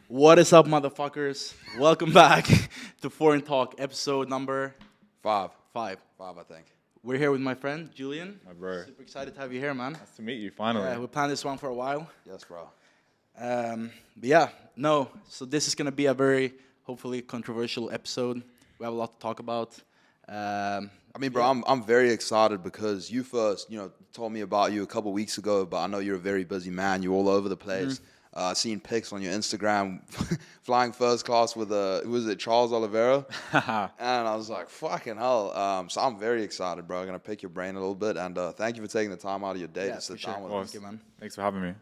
What is up, motherfuckers? Welcome back to Foreign Talk, episode number 5. 5. 5, I think. We're here with my friend, Julian. My bro. Super excited to have you here, man. Nice to meet you, finally. Yeah, we planned this one for a while. Yes, bro. So this is going to be a very, hopefully, controversial episode. We have a lot to talk about. Bro, I'm very excited because you first, told me about you a couple weeks ago, but I know you're a very busy man. You're all over the place. Seen pics on your Instagram, flying first class with was it Charles Oliveira? And I was like, fucking hell. So I'm very excited, bro. I'm going to pick your brain a little bit. And thank you for taking the time out of your day to sit down with us. Thank you, man. Thanks for having me.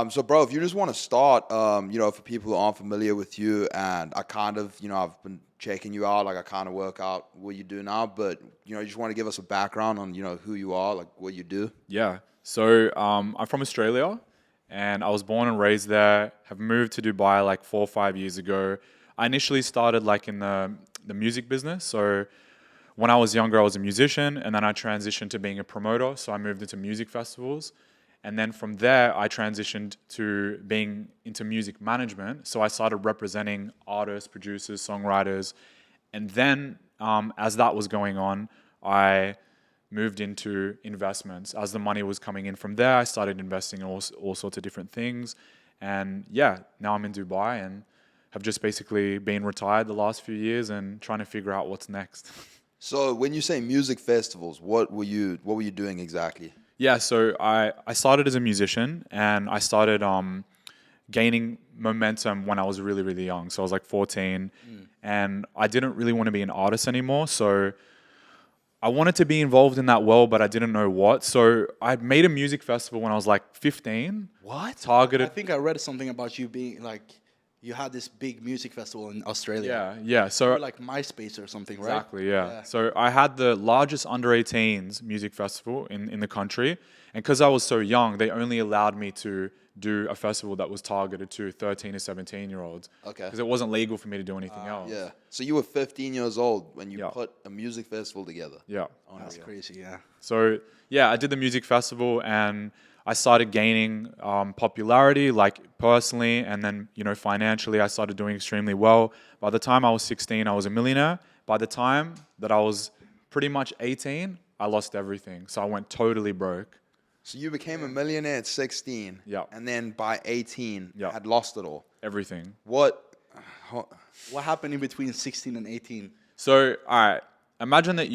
So, bro, if you just want to start, for people who aren't familiar with you, and I kind of, I've been checking you out, like I kind of work out what you do now, but, you just want to give us a background on, who you are, like what you do. Yeah. So I'm from Australia, and I was born and raised there, have moved to Dubai like 4 or 5 years ago. I initially started like in the music business. So when I was younger, I was a musician, and then I transitioned to being a promoter. So I moved into music festivals. And then from there, I transitioned to being into music management. So I started representing artists, producers, songwriters. And then as that was going on, I moved into investments. As the money was coming in from there, I started investing in all sorts of different things. And yeah, now I'm in Dubai and have just basically been retired the last few years and trying to figure out what's next. So when you say music festivals, what were you doing exactly? Yeah, so I started as a musician, and I started gaining momentum when I was really, really young. So I was like 14, and I didn't really want to be an artist anymore. So I wanted to be involved in that world, but I didn't know what. So I made a music festival when I was like 15. What? Targeted. I think I read something about you being like, you had this big music festival in Australia. Yeah. So Or like MySpace or something, right? exactly, yeah. So I had the largest under 18s music festival in the country. And because I was so young, they only allowed me to do a festival that was targeted to 13 to 17-year-olds. Okay. Because it wasn't legal for me to do anything else. Yeah. So you were 15 years old when you Yeah. put a music festival together. Yeah. That's crazy, yeah. So yeah, I did the music festival and I started gaining popularity, like personally, and then financially, I started doing extremely well. By the time I was 16, I was a millionaire. By the time that I was pretty much 18, I lost everything. So I went totally broke. So you became a millionaire at 16. Yeah. And then by 18, Yeah. had lost it all. Everything. What? What happened in between 16 and 18? So, all right, imagine that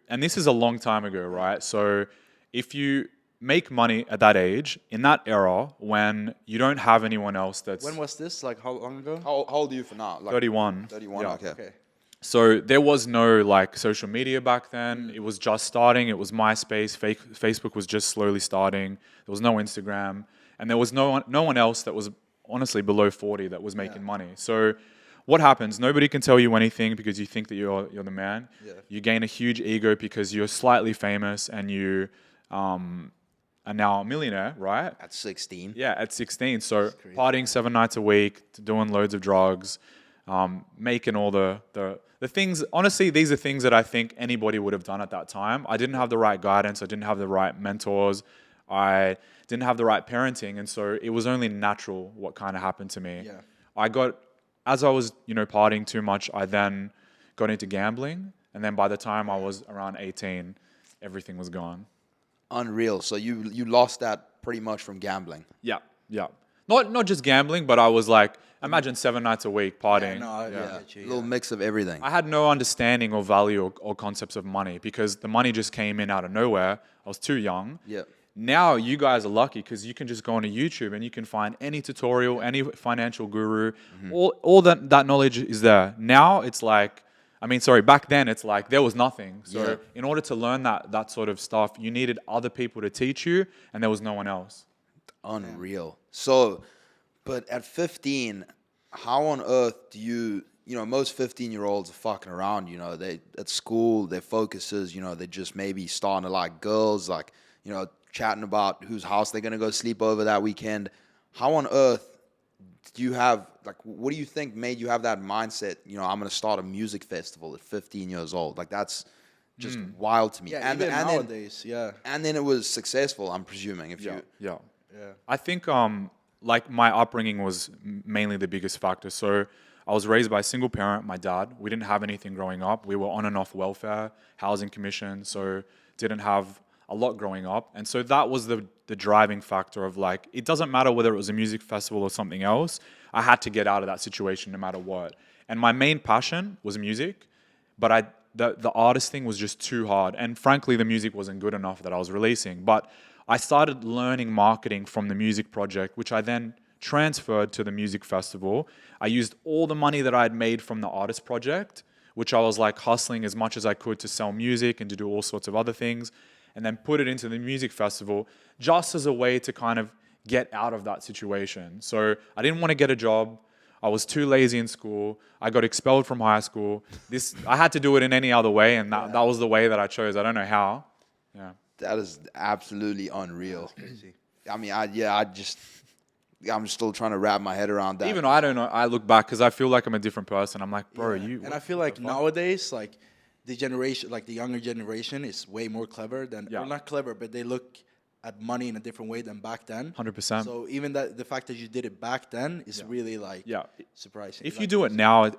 and this is a long time ago, right? So if you make money at that age, in that era, when you don't have anyone else that's When was this? Like how long ago? How old are you for now? Like 31. 31, Yeah. okay. So there was no like social media back then. It was just starting. It was MySpace. Facebook was just slowly starting. There was no Instagram, and there was no one else that was honestly below 40 that was making money. So what happens? Nobody can tell you anything because you think that you're the man. Yeah. You gain a huge ego because you're slightly famous and you are now a millionaire, right? At 16. Yeah, at 16. So partying 7 nights a week, doing loads of drugs, making all the things. Honestly, these are things that I think anybody would have done at that time. I didn't have the right guidance. I didn't have the right mentors. I didn't have the right parenting. And so it was only natural what kind of happened to me. Yeah. As I was, partying too much, I then got into gambling. And then by the time I was around 18, everything was gone. Unreal. So you lost that pretty much from gambling. Yeah. Not just gambling, but I was like, imagine 7 nights a week partying. I get you, A little mix of everything. I had no understanding or value or concepts of money because the money just came in out of nowhere. I was too young. Yeah. Now you guys are lucky because you can just go onto YouTube and you can find any tutorial, any financial guru. All that knowledge is there. Now it's like, back then it's like there was nothing. So in order to learn that sort of stuff, you needed other people to teach you, and there was no one else. Unreal. So, but at 15, how on earth do you most 15-year-olds are fucking around, they at school, their focus is, they just maybe starting to like girls, like, chatting about whose house they're going to go sleep over that weekend. How on earth do you have, like, what do you think made you have that mindset, I'm going to start a music festival at 15 years old? Like, that's just wild to me. Yeah, even nowadays, yeah. And then it was successful, I'm presuming. Yeah. Yeah. I think like my upbringing was mainly the biggest factor. So I was raised by a single parent, my dad. We didn't have anything growing up. We were on and off welfare, housing commission, so didn't have a lot growing up. And so that was the driving factor of like, it doesn't matter whether it was a music festival or something else. I had to get out of that situation no matter what. And my main passion was music, but the artist thing was just too hard. And frankly, the music wasn't good enough that I was releasing. But I started learning marketing from the music project, which I then transferred to the music festival. I used all the money that I had made from the artist project, which I was like hustling as much as I could to sell music and to do all sorts of other things, and then put it into the music festival just as a way to kind of get out of that situation. So I didn't want to get a job. I was too lazy in school. I got expelled from high school. I had to do it in any other way, and that was the way that I chose. I don't know how. Yeah. That is absolutely unreal. I mean, I'm still trying to wrap my head around that. Even I don't know. I look back because I feel like I'm a different person. I'm like, bro, you. And I feel like nowadays, like the generation, like the younger generation, is way more clever than, or not clever, but they look at money in a different way than back then. 100%. So even that, the fact that you did it back then is really like surprising. If like, you do it now,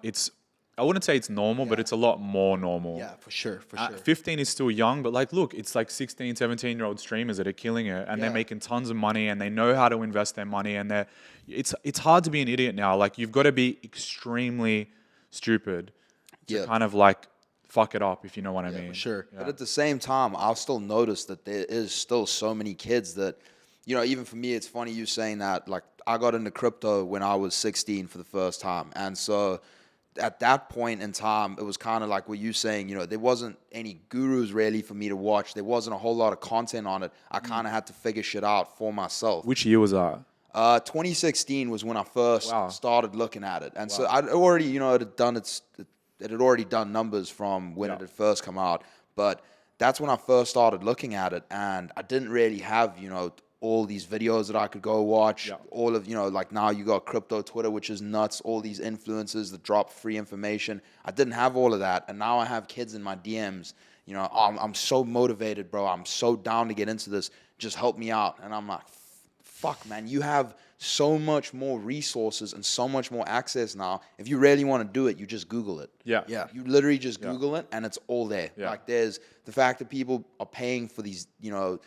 I wouldn't say it's normal, but it's a lot more normal. Yeah, for sure. 15 is still young, but like, look, it's like 16, 17-year-old streamers that are killing it, and they're making tons of money, and they know how to invest their money, and it's hard to be an idiot now. Like, you've got to be extremely stupid to kind of like fuck it up, if you know what I mean. For sure. But at the same time, I'll still notice that there is still so many kids that, you know, even for me, it's funny you saying that. Like, I got into crypto when I was 16 for the first time. And so at that point in time, it was kind of like what you saying, you know, there wasn't any gurus really for me to watch. There wasn't a whole lot of content on it. I kind of had to figure shit out for myself. Which year was that? 2016 was when I first started looking at it. And so I'd already, you know, it had already done numbers from when it had first come out. But that's when I first started looking at it. And I didn't really have, you know, all these videos that I could go watch. All of, you know, like now you got crypto Twitter, which is nuts. All these influencers that drop free information. I didn't have all of that. And now I have kids in my DMs, you know, I'm so motivated, bro. I'm so down to get into this. Just help me out. And I'm like, fuck, man, you have so much more resources and so much more access now. If you really want to do it, you just Google it. Yeah. You literally just Google it, and it's all there. Yeah. Like, there's the fact that people are paying for these, you know,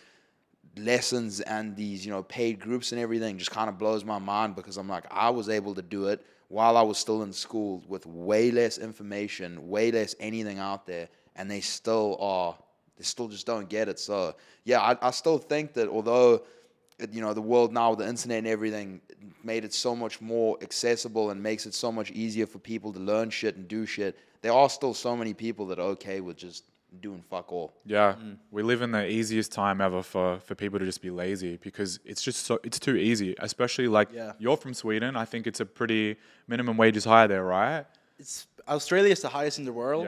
lessons and these, you know, paid groups and everything just kind of blows my mind, because I'm like, I was able to do it while I was still in school with way less information, way less anything out there, and they still just don't get it. So, yeah, I still think that although, you know, the world now with the internet and everything made it so much more accessible and makes it so much easier for people to learn shit and do shit, there are still so many people that are okay with just doing fuck all. Yeah, we live in the easiest time ever for people to just be lazy, because it's too easy. Especially like you're from Sweden. I think it's a pretty minimum wage is higher there, right? Australia is the highest in the world.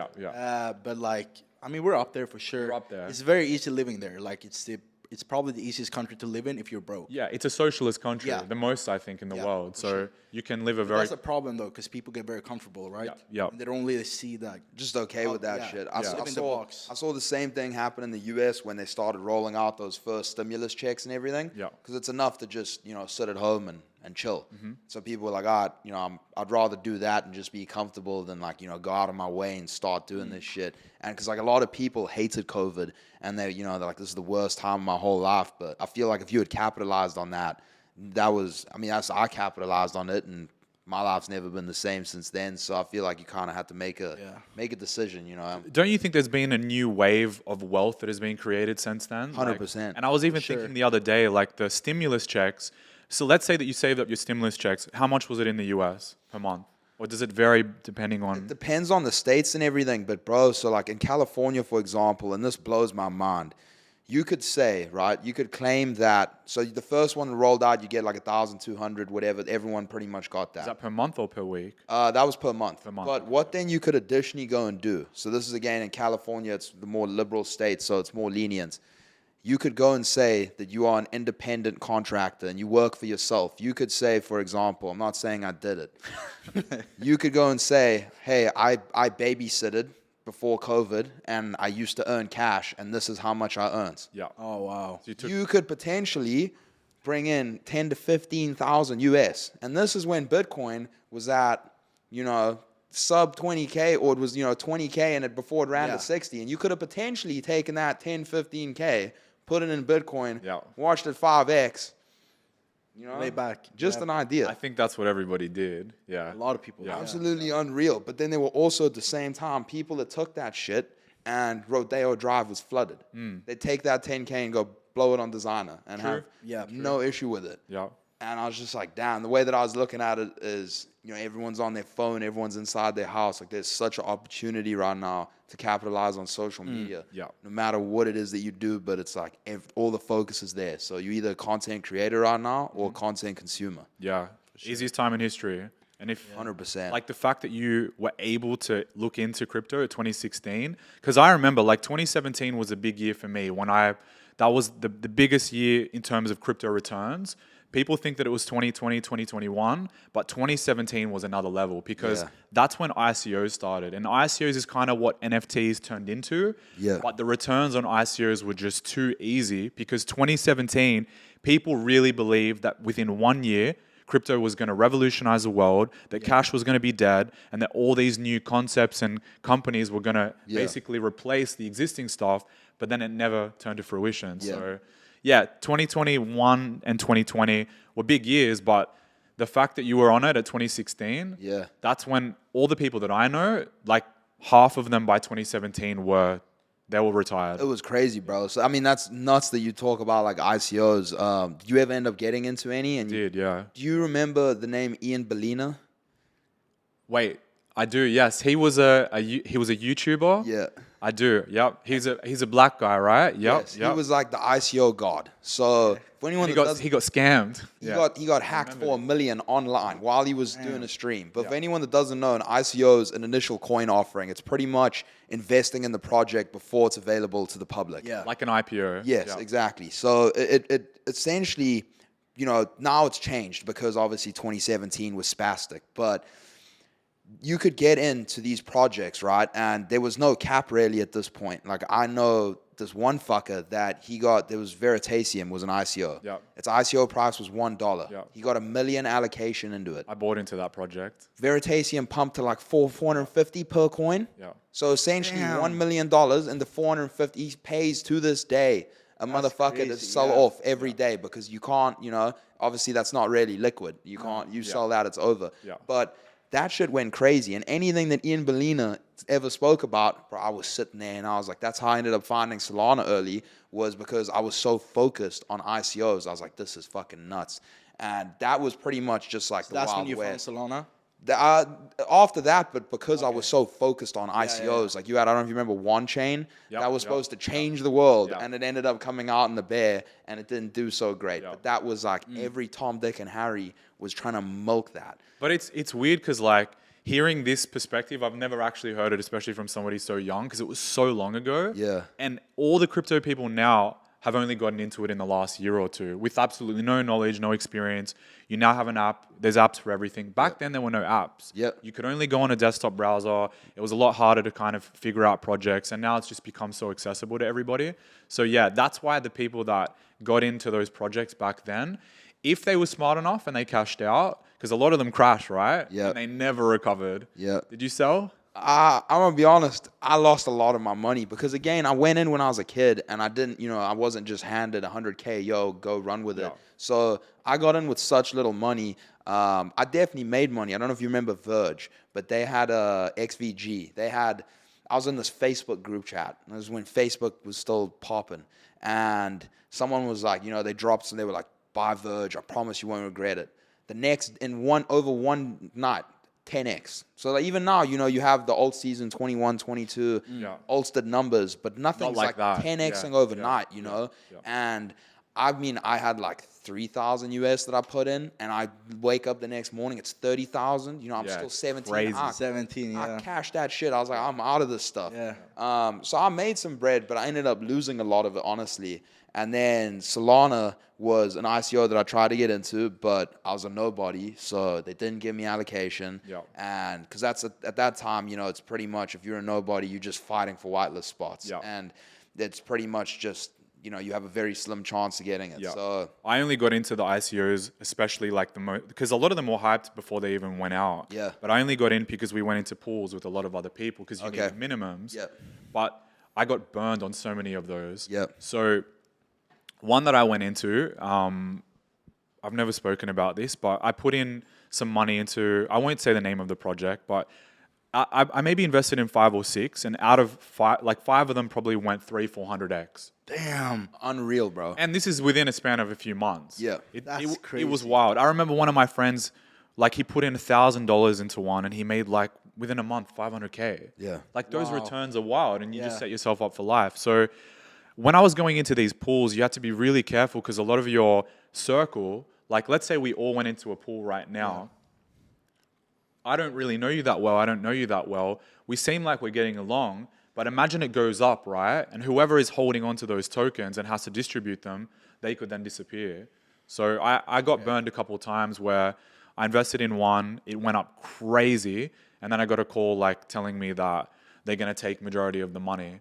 But like, I mean, we're up there for sure. We're up there. It's very easy living there. Like, it's probably the easiest country to live in if you're broke. Yeah, it's a socialist country, the most I think in the world. So you can live a very. That's a problem though, because people get very comfortable, right? Yeah. And they don't really see that. Just okay with that shit. I box. saw the same thing happen in the US when they started rolling out those first stimulus checks and everything. Yeah. Because it's enough to just, you know, sit at home and chill. So people were like, you know, I'd rather do that and just be comfortable than like, you know, go out of my way and start doing this shit. And because like a lot of people hated COVID, and they, you know, they're like, this is the worst time of my whole life. But I feel like if you had capitalized on that, I capitalized on it, and my life's never been the same since then. So I feel like you kind of have to make a decision, you know. Don't you think there's been a new wave of wealth that has been created since then? 100%. And I was even thinking the other day, like the stimulus checks. So let's say that you saved up your stimulus checks. How much was it in the US per month? Or does it vary depending on... It depends on the states and everything. But, bro, so like in California, for example, and this blows my mind, you could say, right, you could claim that, so the first one rolled out, you get like 1,200, whatever, everyone pretty much got that. Is that per month or per week? That was per month. Per month. But what then you could additionally go and do, so this is again in California, it's the more liberal state, so it's more lenient. You could go and say that you are an independent contractor and you work for yourself. You could say, for example, I'm not saying I did it. You could go and say, hey, I babysitted before COVID, and I used to earn cash, and this is how much I earned. Yeah. Oh, wow. You could potentially bring in 10 to 15,000 US. And this is when Bitcoin was at, sub 20K, or it was, 20K and before it ran to 60. And you could have potentially taken that 10, 15K, put it in Bitcoin, watched it 5X. Way back. Just an idea. I think that's what everybody did. Yeah. A lot of people. Yeah. Absolutely unreal. But then there were also at the same time people that took that shit and Rodeo Drive was flooded. They'd take that 10K and go blow it on designer and have no issue with it. Yeah. And I was just like, damn, the way that I was looking at it is, everyone's on their phone, everyone's inside their house. Like, there's such an opportunity right now to capitalize on social media. Yeah. No matter what it is that you do, but it's like all the focus is there. So you're either a content creator right now or a content consumer. Yeah. Easiest time in history. And if 100%. like the fact that you were able to look into crypto at 2016, because I remember like 2017 was a big year for me that was the biggest year in terms of crypto returns. People think that it was 2020, 2021, but 2017 was another level because that's when ICOs started. And ICOs is kind of what NFTs turned into. Yeah. But the returns on ICOs were just too easy because 2017, people really believed that within 1 year, crypto was going to revolutionize the world, that cash was going to be dead, and that all these new concepts and companies were going to basically replace the existing stuff, but then it never turned to fruition. So, 2021 and 2020 were big years, but the fact that you were on it at 2016, that's when all the people that I know, like half of them by 2017 were retired. It was crazy, bro. So, I mean, that's nuts that you talk about like ICOs. Did you ever end up getting into any? And yeah. Do you remember the name Ian Bellina? Wait, I do. Yes, he was a YouTuber. Yeah. I do. Yep. He's a black guy, right? Yep. Yes. He was like the ICO god. So for anyone he that got scammed. He got hacked for $1 million online while he was doing a stream. But for anyone that doesn't know, an ICO is an initial coin offering. It's pretty much investing in the project before it's available to the public. Yeah. Like an IPO. Yes, exactly. So it essentially, now it's changed because obviously 2017 was spastic, but you could get into these projects, right? And there was no cap really at this point. Like, I know this one fucker that there was Veritasium was an ICO. Yep. Its ICO price was $1. Yep. He got $1 million allocation into it. I bought into that project. Veritasium pumped to like 450 per coin. Yeah. So essentially $1 million, and the 450 he pays to this day a motherfucker to sell off every day because you can't, obviously that's not really liquid. You can't, sell that, it's over. Yeah. But that shit went crazy. And anything that Ian Bellina ever spoke about, bro, I was sitting there and I was like, that's how I ended up finding Solana early, was because I was so focused on ICOs. I was like, this is fucking nuts. And that was pretty much just like the That's Wild when you found West. Solana? After that, but because I was so focused on ICOs, like I don't know if you remember One Chain, that was supposed to change the world, and it ended up coming out in the bear, and it didn't do so great. But that was like every Tom, Dick, and Harry was trying to milk that. But it's weird because like hearing this perspective, I've never actually heard it, especially from somebody so young, because it was so long ago. Yeah. And all the crypto people now have only gotten into it in the last year or two with absolutely no knowledge, no experience. You now have an app. There's apps for everything. Back then, there were no apps. Yep. You could only go on a desktop browser. It was a lot harder to kind of figure out projects. And now it's just become so accessible to everybody. So yeah, that's why the people that got into those projects back then, if they were smart enough and they cashed out, because a lot of them crashed, right? Yeah. And they never recovered. Yeah. Did you sell? I'm gonna be honest, I lost a lot of my money because again, I went in when I was a kid and I didn't, I wasn't just handed 100K, yo, go run with it. So I got in with such little money. I definitely made money. I don't know if you remember Verge, but they had XVG. I was in this Facebook group chat. This was when Facebook was still popping. And someone was like, they dropped and they were like, buy Verge, I promise you won't regret it. The next, over one night, 10x. So like even now, you have the alt season 21, 22, alted numbers, but nothing's like 10xing overnight, And I mean, I had like 3,000 US that I put in, and I wake up the next morning, it's 30,000. I'm still 17. Crazy. 17, I cashed that shit. I was like, I'm out of this stuff. Yeah. So I made some bread, but I ended up losing a lot of it, honestly. And then Solana was an ICO that I tried to get into, but I was a nobody, so they didn't give me allocation. And because that's at that time, it's pretty much if you're a nobody, you're just fighting for whitelist spots. And it's pretty much just you know, you have a very slim chance of getting it. Yeah. So I only got into the ICOs, especially like because a lot of them were hyped before they even went out. Yeah. But I only got in because we went into pools with a lot of other people because you Okay. need minimums. Yeah. But I got burned on so many of those. Yeah. So one that I went into, I've never spoken about this, but I put in some money into, I won't say the name of the project, but I maybe invested in 5 or 6, and out of 5, like 5 of them probably went 300-400x. Damn. unreal, bro. And this is within a span of a few months. Yeah. That's It was crazy. wild. I remember one of my friends, like he put in $1,000 into one, and he made like within a month 500K. Yeah. Like those Wow. returns are wild, and you just Yeah. set yourself up for life. So when I was going into these pools, you had to be really careful because a lot of your circle, like let's say we all went into a pool right now. I don't really know you that well. I don't know you that well. We seem like we're getting along, but imagine it goes up, right? And whoever is holding onto those tokens and has to distribute them, they could then disappear. So I got burned a couple of times where I invested in one, it went up crazy, and then I got a call like telling me that they're gonna take majority of the money.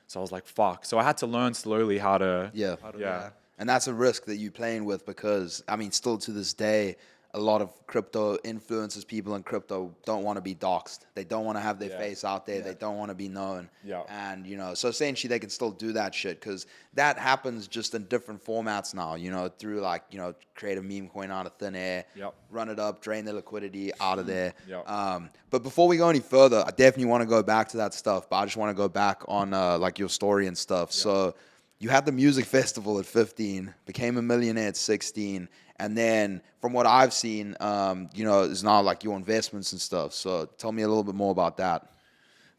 So I was like, fuck. So I had to learn slowly how to Yeah. yeah. And that's a risk that you're playing with because, I mean, still to this day, a lot of crypto influencers, people in crypto don't want to be doxxed. They don't want to have their face out there. They don't want to be known. Yeah. And, you know, so essentially they can still do that shit because that happens just in different formats now, you know, through like, you know, create a meme coin out of thin air, Yep. run it up, drain the liquidity out of there. Yep. But before we go any further, I definitely want to go back to that stuff, but I just want to go back on like your story and stuff. So you had the music festival at 15, became a millionaire at 16, and then from what I've seen, you know, is now like your investments and stuff. So tell me a little bit more about that.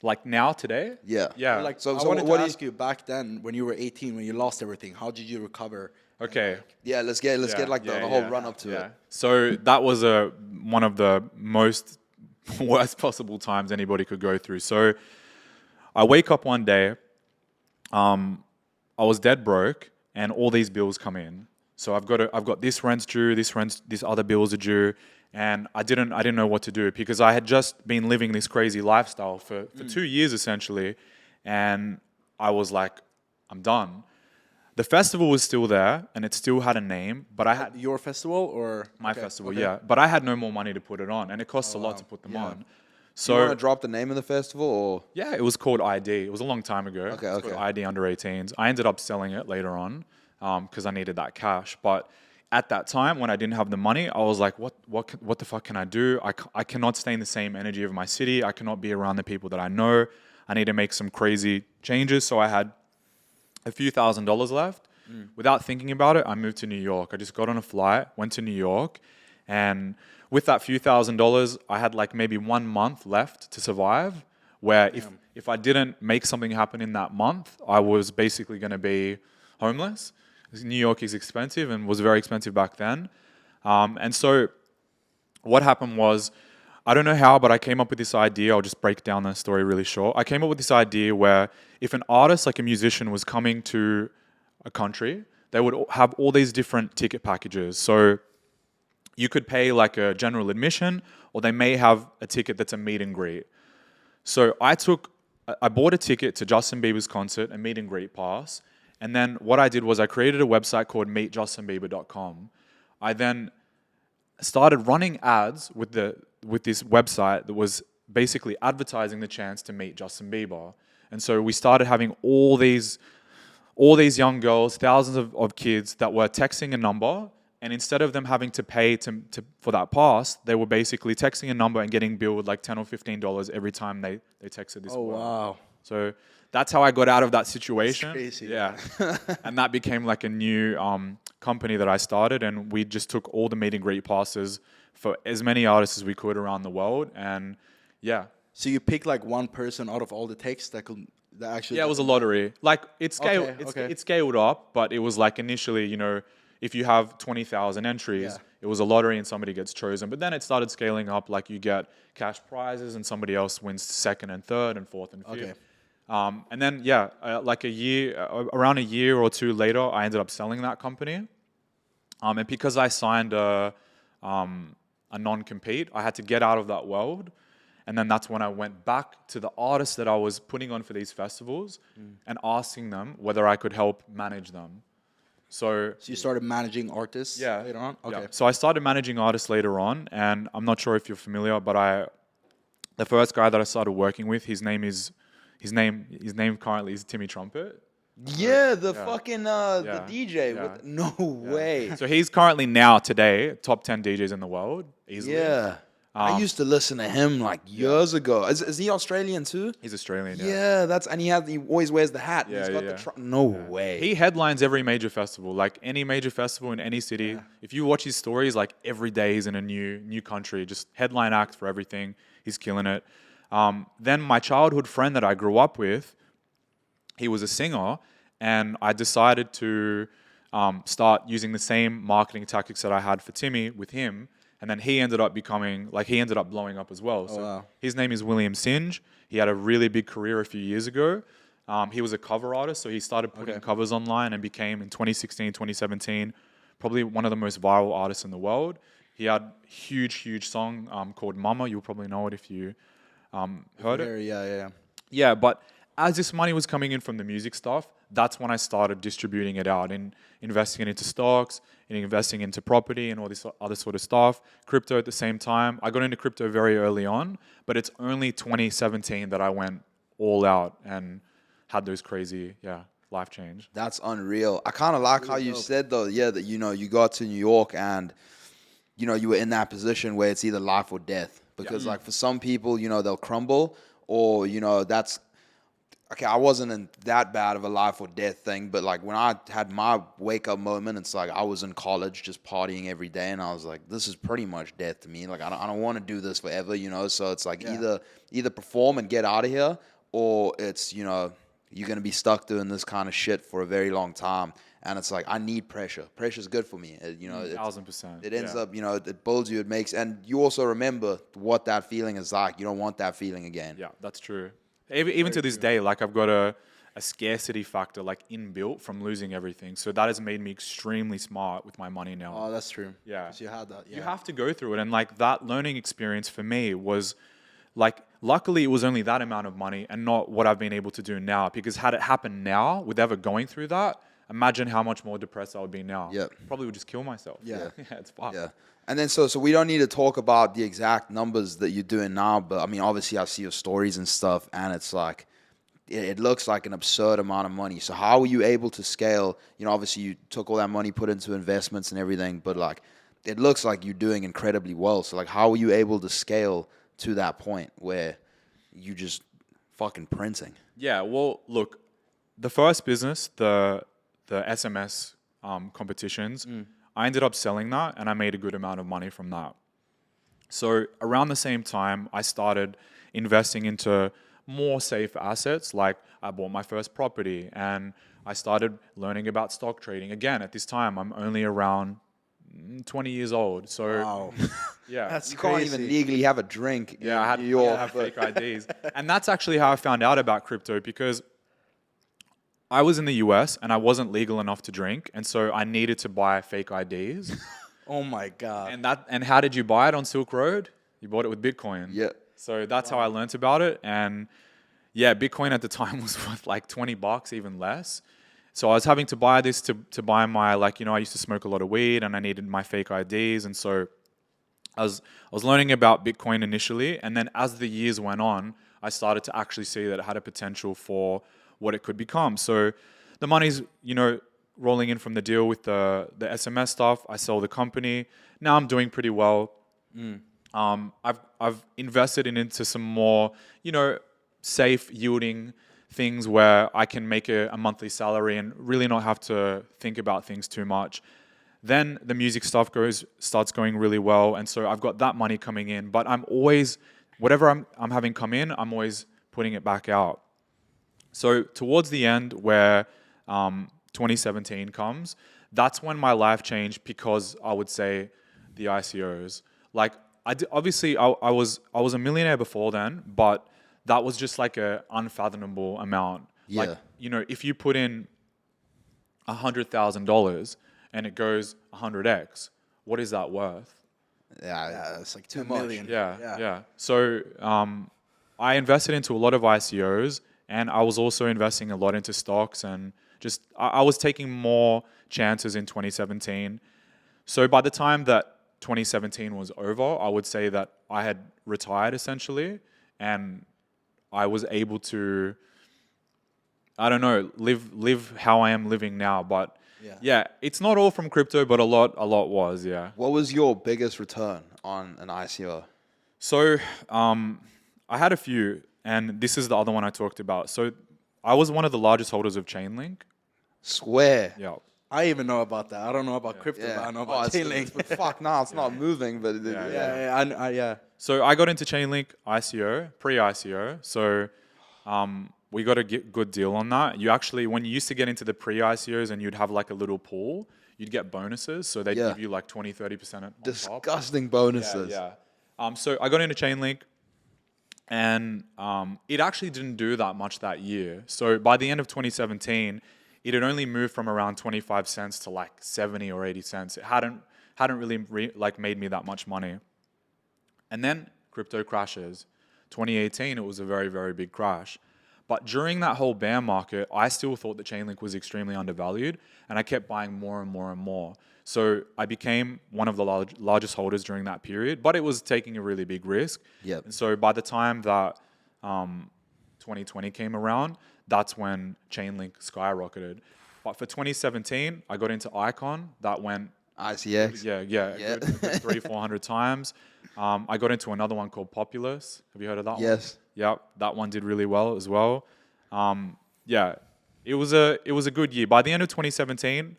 Like now today? Yeah. Yeah. Like, So- I so wanted what to do you- ask you back then when you were 18, when you lost everything, how did you recover? Okay. Yeah, let's get like the whole run up to it. So that was one of the most worst possible times anybody could go through. So I wake up one day, I was dead broke, and all these bills come in. So I've got this rent's due, this other bills are due, and I didn't know what to do because I had just been living this crazy lifestyle for 2 years essentially, and I was like, I'm done. The festival was still there, and it still had a name, but I had Your festival or my okay, festival, okay. yeah. But I had no more money to put it on, and it costs a lot to put them on. Do you So want to drop the name of the festival or? yeah, it was called ID. It was a long time ago. Okay, It's called okay. ID under 18s. I ended up selling it later on because I needed that cash. But at that time, when I didn't have the money, I was like, what the fuck can I do? I cannot stay in the same energy of my city. I cannot be around the people that I know. I need to make some crazy changes. So I had a few $1,000s left. Without thinking about it, I moved to New York. I just got on a flight, went to New York, and with that few $1,000s, I had like maybe 1 month left to survive. Where if I didn't make something happen in that month, I was basically going to be homeless. New York is expensive and was very expensive back then. And so what happened was, I don't know how, but I came up with this idea. I'll just break down the story really short. I came up with this idea where if an artist, like a musician, was coming to a country, they would have all these different ticket packages. So you could pay like a general admission, or they may have a ticket that's a meet and greet. So I bought a ticket to Justin Bieber's concert, a meet and greet pass. And then what I did was I created a website called meetjustinbieber.com. I then started running ads with this website that was basically advertising the chance to meet Justin Bieber. And so we started having all these young girls, thousands of kids that were texting a number, and instead of them having to pay for that pass, they were basically texting a number and getting billed like $10 or $15 every time they texted this Oh word. wow. So that's how I got out of that situation. That's crazy. Yeah. And that became like a new company that I started, and we just took all the meet and greet passes for as many artists as we could around the world. And yeah. So you pick like one person out of all the texts that actually. Yeah, it was a lottery. Like it scaled, Okay. it scaled up, but it was like initially, you know, if you have 20,000 entries, it was a lottery and somebody gets chosen. But then it started scaling up, like you get cash prizes and somebody else wins second and third and fourth and fifth. Okay. And then like around a year or two later, I ended up selling that company. And because I signed a non-compete, I had to get out of that world. And then that's when I went back to the artists that I was putting on for these festivals and asking them whether I could help manage them. So you started managing artists later on? Okay. yeah. So I started managing artists later on, and I'm not sure if you're familiar, but the first guy that I started working with, his name currently is Timmy Trumpet. Yeah, the fucking the DJ. Yeah. No way. So he's currently today, top 10 DJs in the world, easily. Yeah. I used to listen to him like years ago. Is he Australian too? He's Australian, Yeah, he always wears the hat. Yeah, He's got yeah. the no way. He headlines every major festival, like any major festival in any city. Yeah. If you watch his stories, like every day he's in a new country, just headline act for everything. He's killing it. Then my childhood friend that I grew up with, he was a singer, and I decided to start using the same marketing tactics that I had for Timmy with him. And then he ended up blowing up as well. So his name is William Singe. He had a really big career a few years ago. He was a cover artist, so he started putting covers online and became, in 2016, 2017, probably one of the most viral artists in the world. He had a huge song called Mama. You'll probably know it if you heard it. Yeah. Yeah, but as this money was coming in from the music stuff, that's when I started distributing it out and investing it into stocks and investing into property and all this other sort of stuff. Crypto at the same time. I got into crypto very early on, but it's only 2017 that I went all out and had those crazy, life change. That's unreal. I kind of like how you said though, that you got to New York and you were in that position where it's either life or death. Because like for some people, they'll crumble, or that's okay. I wasn't in that bad of a life or death thing, but like when I had my wake up moment, it's like I was in college just partying every day, and I was like, this is pretty much death to me. Like I don't want to do this forever, So it's like either perform and get out of here, or it's you're gonna be stuck doing this kind of shit for a very long time. And it's like, I need pressure. Pressure's good for me. 1,000%. It ends up, it builds you. It makes, and you also remember what that feeling is like. You don't want that feeling again. Yeah, that's true. Even to this day, like I've got a scarcity factor like inbuilt from losing everything. So that has made me extremely smart with my money now. Oh, that's true. Yeah. 'Cause you had that. Yeah. You have to go through it. And like that learning experience for me was like, luckily it was only that amount of money and not what I've been able to do now. Because had it happened now, with ever going through that, imagine how much more depressed I would be now. Yeah. Probably would just kill myself. Yeah. It's fucked. Yeah. And then so we don't need to talk about the exact numbers that you're doing now, but I mean, obviously I see your stories and stuff, and it's like, it looks like an absurd amount of money. So how were you able to scale? Obviously you took all that money, put into investments and everything, but like, it looks like you're doing incredibly well. So like, how were you able to scale to that point where you just fucking printing? Yeah, well, look, the first business, the SMS competitions, I ended up selling that and I made a good amount of money from that. So around the same time, I started investing into more safe assets. Like I bought my first property and I started learning about stock trading. Again, at this time, I'm only around 20 years old. So Wow. yeah, That's You can't even legally have a drink. yeah, I had, in New York, I have but- fake IDs. And that's actually how I found out about crypto, because I was in the US and I wasn't legal enough to drink, and so I needed to buy fake IDs. Oh my God. And how did you buy it on Silk Road? You bought it with Bitcoin. Yeah. So that's how I learnt about it. And yeah, Bitcoin at the time was worth like $20, even less. So I was having to buy this to buy my, like, I used to smoke a lot of weed and I needed my fake IDs. And so I was learning about Bitcoin initially. And then as the years went on, I started to actually see that it had a potential for what it could become. So the money's, rolling in from the deal with the SMS stuff. I sell the company. Now I'm doing pretty well. I've invested into some more, safe yielding things where I can make a monthly salary and really not have to think about things too much. Then the music stuff starts going really well, and so I've got that money coming in. But I'm always, whatever I'm having come in, I'm always putting it back out. So towards the end, where 2017 comes, that's when my life changed, because I would say the ICOs. Like obviously I was a millionaire before then, but that was just like a unfathomable amount. Yeah. Like, if you put in $100,000 and it goes 100x, what is that worth? Yeah, it's like too 10 much. million. Yeah. So I invested into a lot of ICOs, and I was also investing a lot into stocks, and just I was taking more chances in 2017. So by the time that 2017 was over, I would say that I had retired essentially, and I was able to, I don't know, live how I am living now. But yeah, it's not all from crypto, but a lot was, yeah. What was your biggest return on an ICO? So I had a few, and this is the other one I talked about. So I was one of the largest holders of Chainlink. Swear. Yeah. I even know about that. I don't know about crypto, but I know about Chainlink. But fuck, no, it's not moving. But Yeah. So I got into Chainlink ICO, pre-ICO. So we got a good deal on that. You actually, when you used to get into the pre-ICOs and you'd have like a little pool, you'd get bonuses. So they'd give you like 20, 30% on top. Disgusting bonuses. Yeah. So I got into Chainlink, and it actually didn't do that much that year. So by the end of 2017, it had only moved from around 25 cents to like 70 or 80 cents. It hadn't really made me that much money. And then crypto crashes. 2018, it was a very, very big crash. But during that whole bear market, I still thought that Chainlink was extremely undervalued, and I kept buying more and more and more. So I became one of the largest holders during that period, but it was taking a really big risk. Yep. And so by the time that 2020 came around, that's when Chainlink skyrocketed. But for 2017, I got into Icon. That went ICX. a good 300-400 times. I got into another one called Populous. Have you heard of that one? Yes. Yeah, that one did really well as well. It was a good year. By the end of 2017,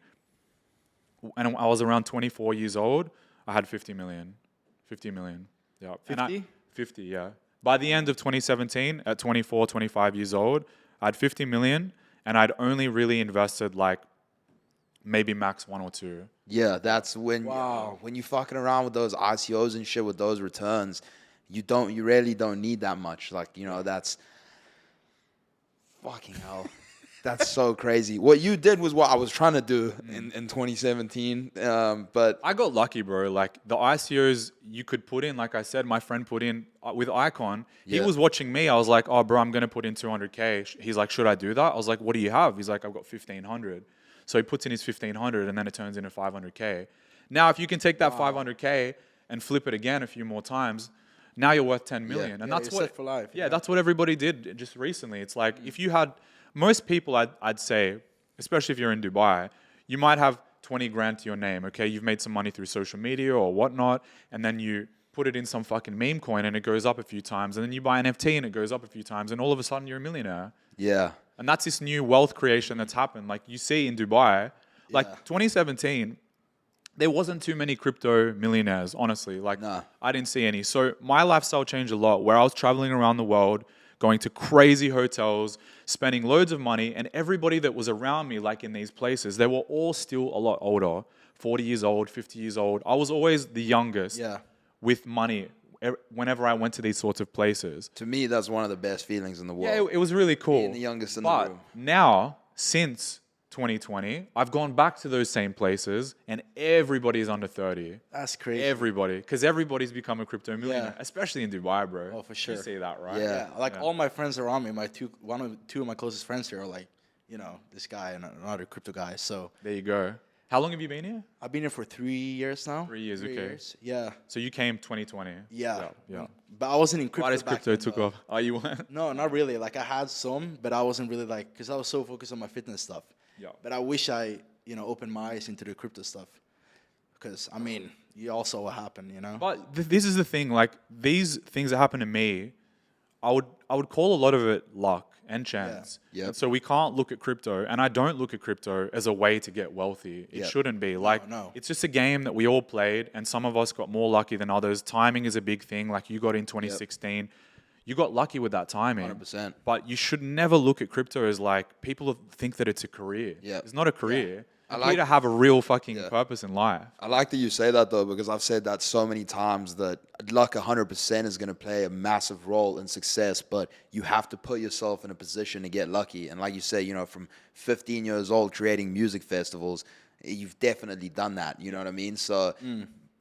and I was around 24 years old, I had 50 million. 50 million. Yeah. 50? 50, yeah. By the end of 2017, at 24, 25 years old, I had 50 million, and I'd only really invested like maybe max 1 or 2. Yeah, that's when when you fucking around with those ICOs and shit with those returns, you really don't need that much. Like, that's fucking hell. That's so crazy. What you did was what I was trying to do in 2017. But I got lucky, bro. Like the ICOs you could put in, like I said, my friend put in with Icon. He was watching me. I was like, oh, bro, I'm going to put in 200K. He's like, should I do that? I was like, what do you have? He's like, I've got 1,500. So he puts in his 1,500 and then it turns into 500K. Now, if you can take that 500K and flip it again a few more times, now you're worth 10 million. And that's you're set for life. Yeah, that's what everybody did just recently. It's like if you had, most people I'd say, especially if you're in Dubai, you might have 20 grand to your name, okay? You've made some money through social media or whatnot, and then you put it in some fucking meme coin and it goes up a few times, and then you buy an NFT and it goes up a few times, and all of a sudden you're a millionaire. yeah. And that's this new wealth creation that's happened. Like you see in Dubai, like 2017, there wasn't too many crypto millionaires, honestly. Like I didn't see any. So my lifestyle changed a lot, where I was traveling around the world, going to crazy hotels, spending loads of money, and everybody that was around me, like in these places, they were all still a lot older, 40 years old, 50 years old. I was always the youngest with money whenever I went to these sorts of places. To me, that's one of the best feelings in the world. Yeah, it was really cool. Being the youngest in the but room. now, since 2020, I've gone back to those same places, and everybody's under 30. That's crazy. Everybody, because everybody's become a crypto millionaire, Yeah. especially in Dubai, bro. Oh, for sure. You see that, right? Yeah. Like all my friends around me, two of my closest friends here are like, this guy and another crypto guy. So There you go. How long have you been here? I've been here for 3 years now. 3 years, okay. Yeah. So you came 2020. Yeah. Yeah. But I wasn't in crypto. Why does back crypto then, took though. off? Oh, you went? No, not really. Like I had some, but I wasn't really like, because I was so focused on my fitness stuff. Yeah. But I wish I, opened my eyes into the crypto stuff. Because, you all saw what happened, But this is the thing. Like these things that happen to me, I would call a lot of it luck and chance. Yeah. And so we can't look at crypto, and I don't look at crypto as a way to get wealthy. It shouldn't be. Like no. it's just a game that we all played, and some of us got more lucky than others. Timing is a big thing. Like you got in 2016. You got lucky with that timing. 100%. But you should never look at crypto as like, people think that it's a career. Yeah. It's not a career. I You like- need to have a real fucking purpose in life. I like that you say that though, because I've said that so many times that luck 100% is going to play a massive role in success, but you have to put yourself in a position to get lucky. And like you say, from 15 years old creating music festivals, you've definitely done that. You know what I mean? So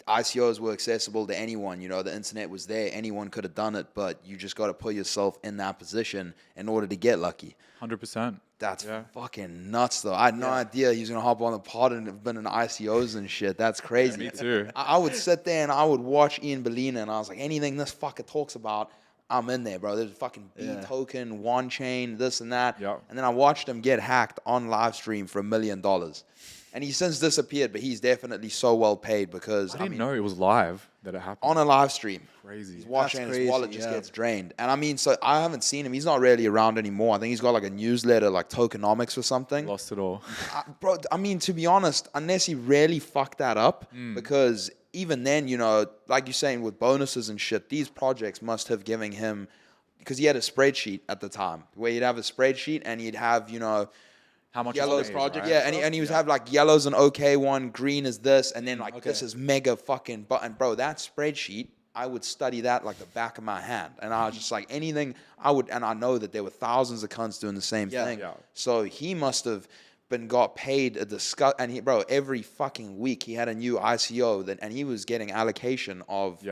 ICOs were accessible to anyone. You know, the internet was there. Anyone could have done it, but you just got to put yourself in that position in order to get lucky. 100%. That's fucking nuts, though. I had no idea he was going to hop on the pod and have been in ICOs and shit. That's crazy. Me too. I would sit there and I would watch Ian Bellina and I was like, anything this fucker talks about, I'm in there, bro. There's fucking B token, one chain, this and that. Yep. And then I watched him get hacked on live stream for $1 million. And he's since disappeared, but he's definitely so well paid because I didn't know it was live that it happened. on a live stream. Crazy. He's watching and his crazy, wallet just gets drained. And I mean, so I haven't seen him. He's not really around anymore. I think he's got like a newsletter, like Tokenomics or something. Lost it all. Bro, I mean, to be honest, unless he really fucked that up, because even then, you know, like you're saying with bonuses and shit, these projects must have given him, because he had a spreadsheet at the time where he'd have a spreadsheet and he'd have, you know, How much yellows is project, right? and he would have like yellow's an okay one, green is this, and then like this is mega fucking button, bro. That spreadsheet, I would study that like the back of my hand, and I was just like anything I would, and I know that there were thousands of cunts doing the same thing. Yeah. So he must have got paid a and he, bro, every fucking week he had a new ICO that, and he was getting allocation of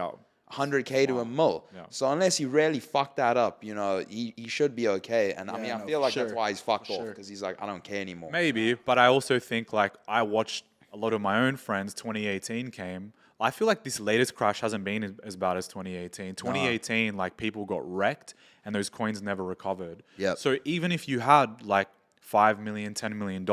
100K to a mil. So unless he really fucked that up, you know, he should be okay. And I mean, I feel like that's why he's fucked off, because he's like, I don't care anymore. Maybe, but I also think like I watched a lot of my own friends. 2018 came. I feel like this latest crash hasn't been as bad as 2018. 2018, like people got wrecked and those coins never recovered. Yep. So even if you had like $5 million, $10 million,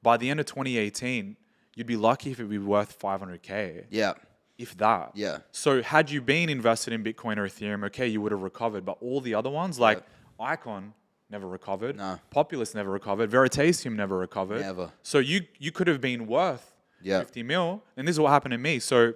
by the end of 2018, you'd be lucky if it'd be worth 500K. Yeah. If that. Yeah. So had you been invested in Bitcoin or Ethereum, okay, you would have recovered. But all the other ones, like Icon, never recovered. No. Populous never recovered. Veritasium never recovered. Never. So you could have been worth 50 mil. And this is what happened to me. So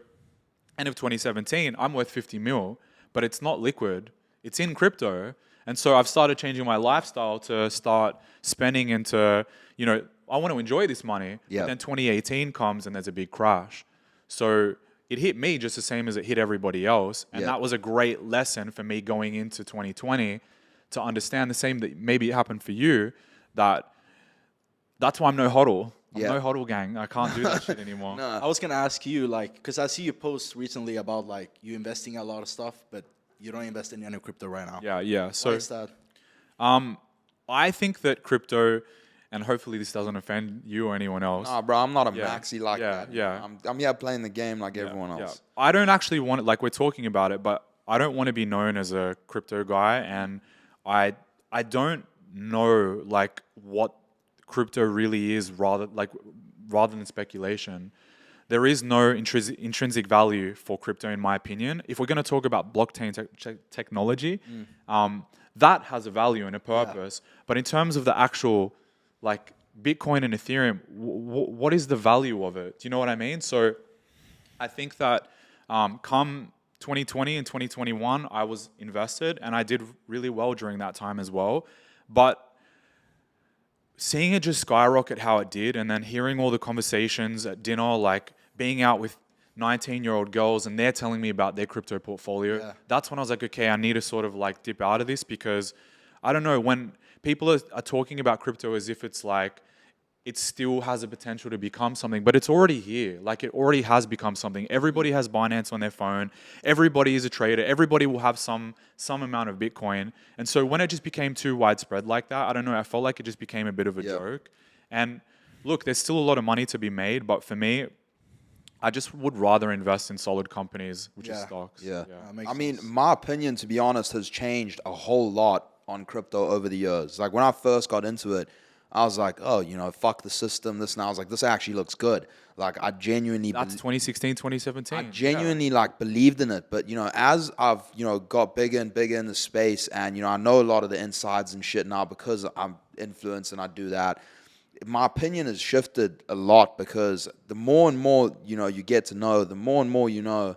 end of 2017, I'm worth 50 mil, but it's not liquid. It's in crypto. And so I've started changing my lifestyle to start spending into, you know, I want to enjoy this money. Yeah. But then 2018 comes and there's a big crash. So it hit me just the same as it hit everybody else. And that was a great lesson for me going into 2020 to understand the same that maybe it happened for you, that's why I'm no hodl. I'm no hodl gang. I can't do that shit anymore. I was gonna ask you, like, because I see you post recently about like you investing a lot of stuff, but you don't invest in any crypto right now. Yeah. So why is that? I think that crypto, and hopefully this doesn't offend you or anyone else. Nah, bro, I'm not a maxi like that. Yeah. I'm here playing the game like everyone else. I don't actually want it, like we're talking about it, but I don't want to be known as a crypto guy, and I don't know like what crypto really is rather than speculation. There is no intrinsic value for crypto, in my opinion. If we're going to talk about blockchain technology, that has a value and a purpose. But in terms of the actual, like Bitcoin and Ethereum, what is the value of it? Do you know what I mean? So I think that come 2020 and 2021, I was invested and I did really well during that time as well. But seeing it just skyrocket how it did, and then hearing all the conversations at dinner, like being out with 19-year-old girls and they're telling me about their crypto portfolio, that's when I was like, okay, I need to sort of like dip out of this, because I don't know, when people are talking about crypto as if it's like it still has a potential to become something, but it's already here. Like it already has become something. Everybody has Binance on their phone. Everybody is a trader. Everybody will have some amount of Bitcoin. And so when it just became too widespread like that, I don't know, I felt like it just became a bit of a joke. And look, there's still a lot of money to be made, but for me, I just would rather invest in solid companies, which is stocks. I mean, my opinion, to be honest, has changed a whole lot on crypto over the years. Like when I first got into it, I was like, oh, you know, fuck the system, this, and I was like, this actually looks good. Like I genuinely... That's 2016, 2017. I genuinely like believed in it. But, you know, as I've, you know, got bigger and bigger in the space, and, you know, I know a lot of the insides and shit now because I'm influenced and I do that, my opinion has shifted a lot, because the more and more, you know, you get to know, the more and more you know,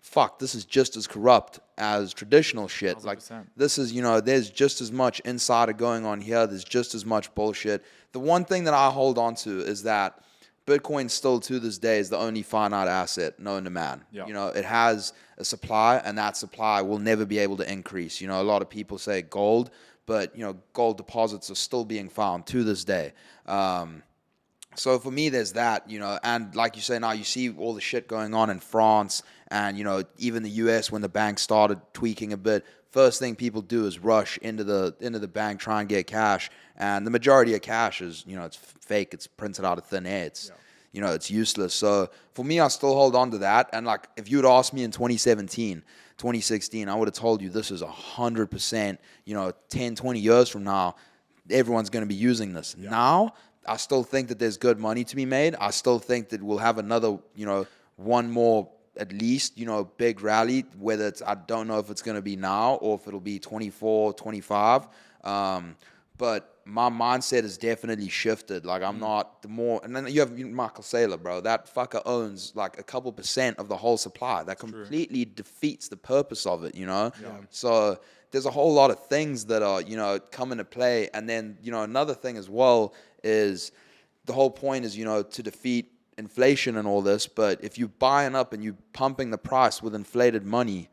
fuck, this is just as corrupt as traditional shit. 100%. Like this is, you know, there's just as much insider going on here. There's just as much bullshit. The one thing that I hold on to is that Bitcoin still to this day is the only finite asset known to man. You know, it has a supply, and that supply will never be able to increase. You know, a lot of people say gold, but, you know, gold deposits are still being found to this day. So for me, there's that, you know, and like you say now, you see all the shit going on in France and, you know, even the US when the bank started tweaking a bit. First thing people do is rush into the bank, try and get cash, and the majority of cash is, you know, it's fake, it's printed out of thin air, it's you know, it's useless. So for me, I still hold on to that. And like, if you had asked me in 2017, 2016, I would have told you this is 100%, you know, 10, 20 years from now, everyone's going to be using this. Now, I still think that there's good money to be made. I still think that we'll have another, you know, one more at least, you know, big rally, whether it's, I don't know if it's going to be now or if it'll be 24, 25. But my mindset has definitely shifted. Like, I'm not the more, and then you have Michael Saylor, bro. That fucker owns like a couple % of the whole supply. That completely defeats the purpose of it, you know? So there's a whole lot of things that are, you know, come into play. And then, you know, another thing as well is the whole point is, you know, to defeat inflation and all this. But if you're buying up and you're pumping the price with inflated money,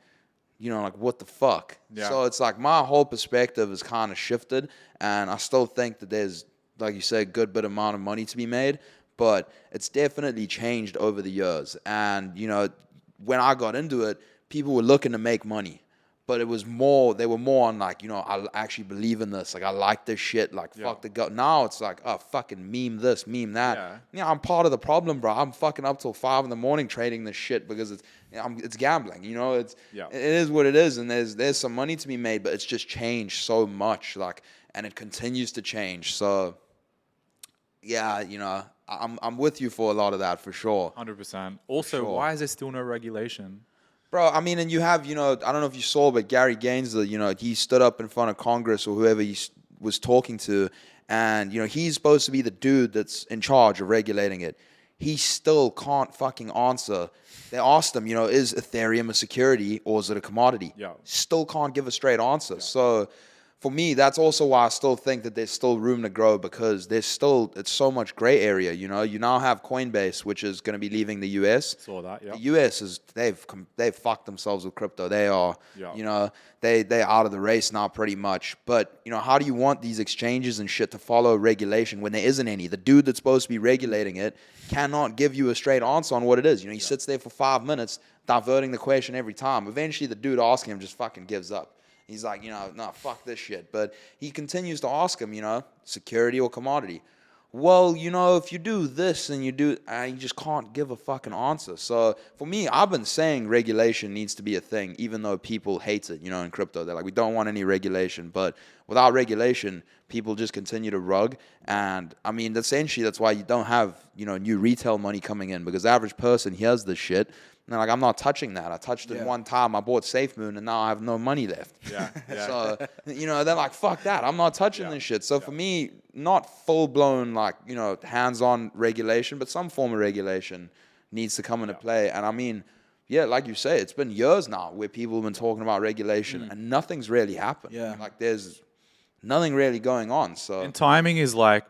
you know, like, what the fuck? So it's like my whole perspective is kind of shifted, and I still think that there's, like you say, a good bit amount of money to be made, but it's definitely changed over the years. And, you know, when I got into it, people were looking to make money, but it was more, they were more on like, you know, I actually believe in this. Like, I like this shit. Like, fuck the gut. Now it's like, oh, fucking meme this, meme that. Yeah, I'm part of the problem, bro. I'm fucking up till 5 a.m. trading this shit because it's, you know, it's gambling. You know, it is what it is, and there's some money to be made, but it's just changed so much, like, and it continues to change. So, yeah, you know, I'm with you for a lot of that for sure. 100%. Also, why is there still no regulation? Bro, I mean, and you have, you know, I don't know if you saw, but Gary Gensler, you know, he stood up in front of Congress or whoever he was talking to, and, you know, he's supposed to be the dude that's in charge of regulating it. He still can't fucking answer. They asked him, you know, is Ethereum a security or is it a commodity? Still can't give a straight answer. So for me, that's also why I still think that there's still room to grow, because there's still, it's so much gray area, you know. You now have Coinbase, which is going to be leaving the US. Saw that, The US is, they've fucked themselves with crypto. They are, you know, they're out of the race now pretty much. But, you know, how do you want these exchanges and shit to follow regulation when there isn't any? The dude that's supposed to be regulating it cannot give you a straight answer on what it is. You know, he sits there for 5 minutes diverting the question every time. Eventually, the dude asking him just fucking gives up. He's like, you know, nah, fuck this shit. But he continues to ask him, you know, security or commodity. Well, you know, if you do this and you do, you just can't give a fucking answer. So for me, I've been saying regulation needs to be a thing, even though people hate it, you know, in crypto. They're like, we don't want any regulation. But without regulation, people just continue to rug. And I mean, essentially, that's why you don't have, you know, new retail money coming in, because the average person hears this shit. And they're like, I'm not touching that. I touched it one time. I bought SafeMoon, and now I have no money left. So, you know, they're like, fuck that. I'm not touching this shit. So for me, not full-blown, like, you know, hands-on regulation, but some form of regulation needs to come into play. And I mean, yeah, like you say, it's been years now where people have been talking about regulation, and nothing's really happened. Like, there's nothing really going on. So, and timing is like,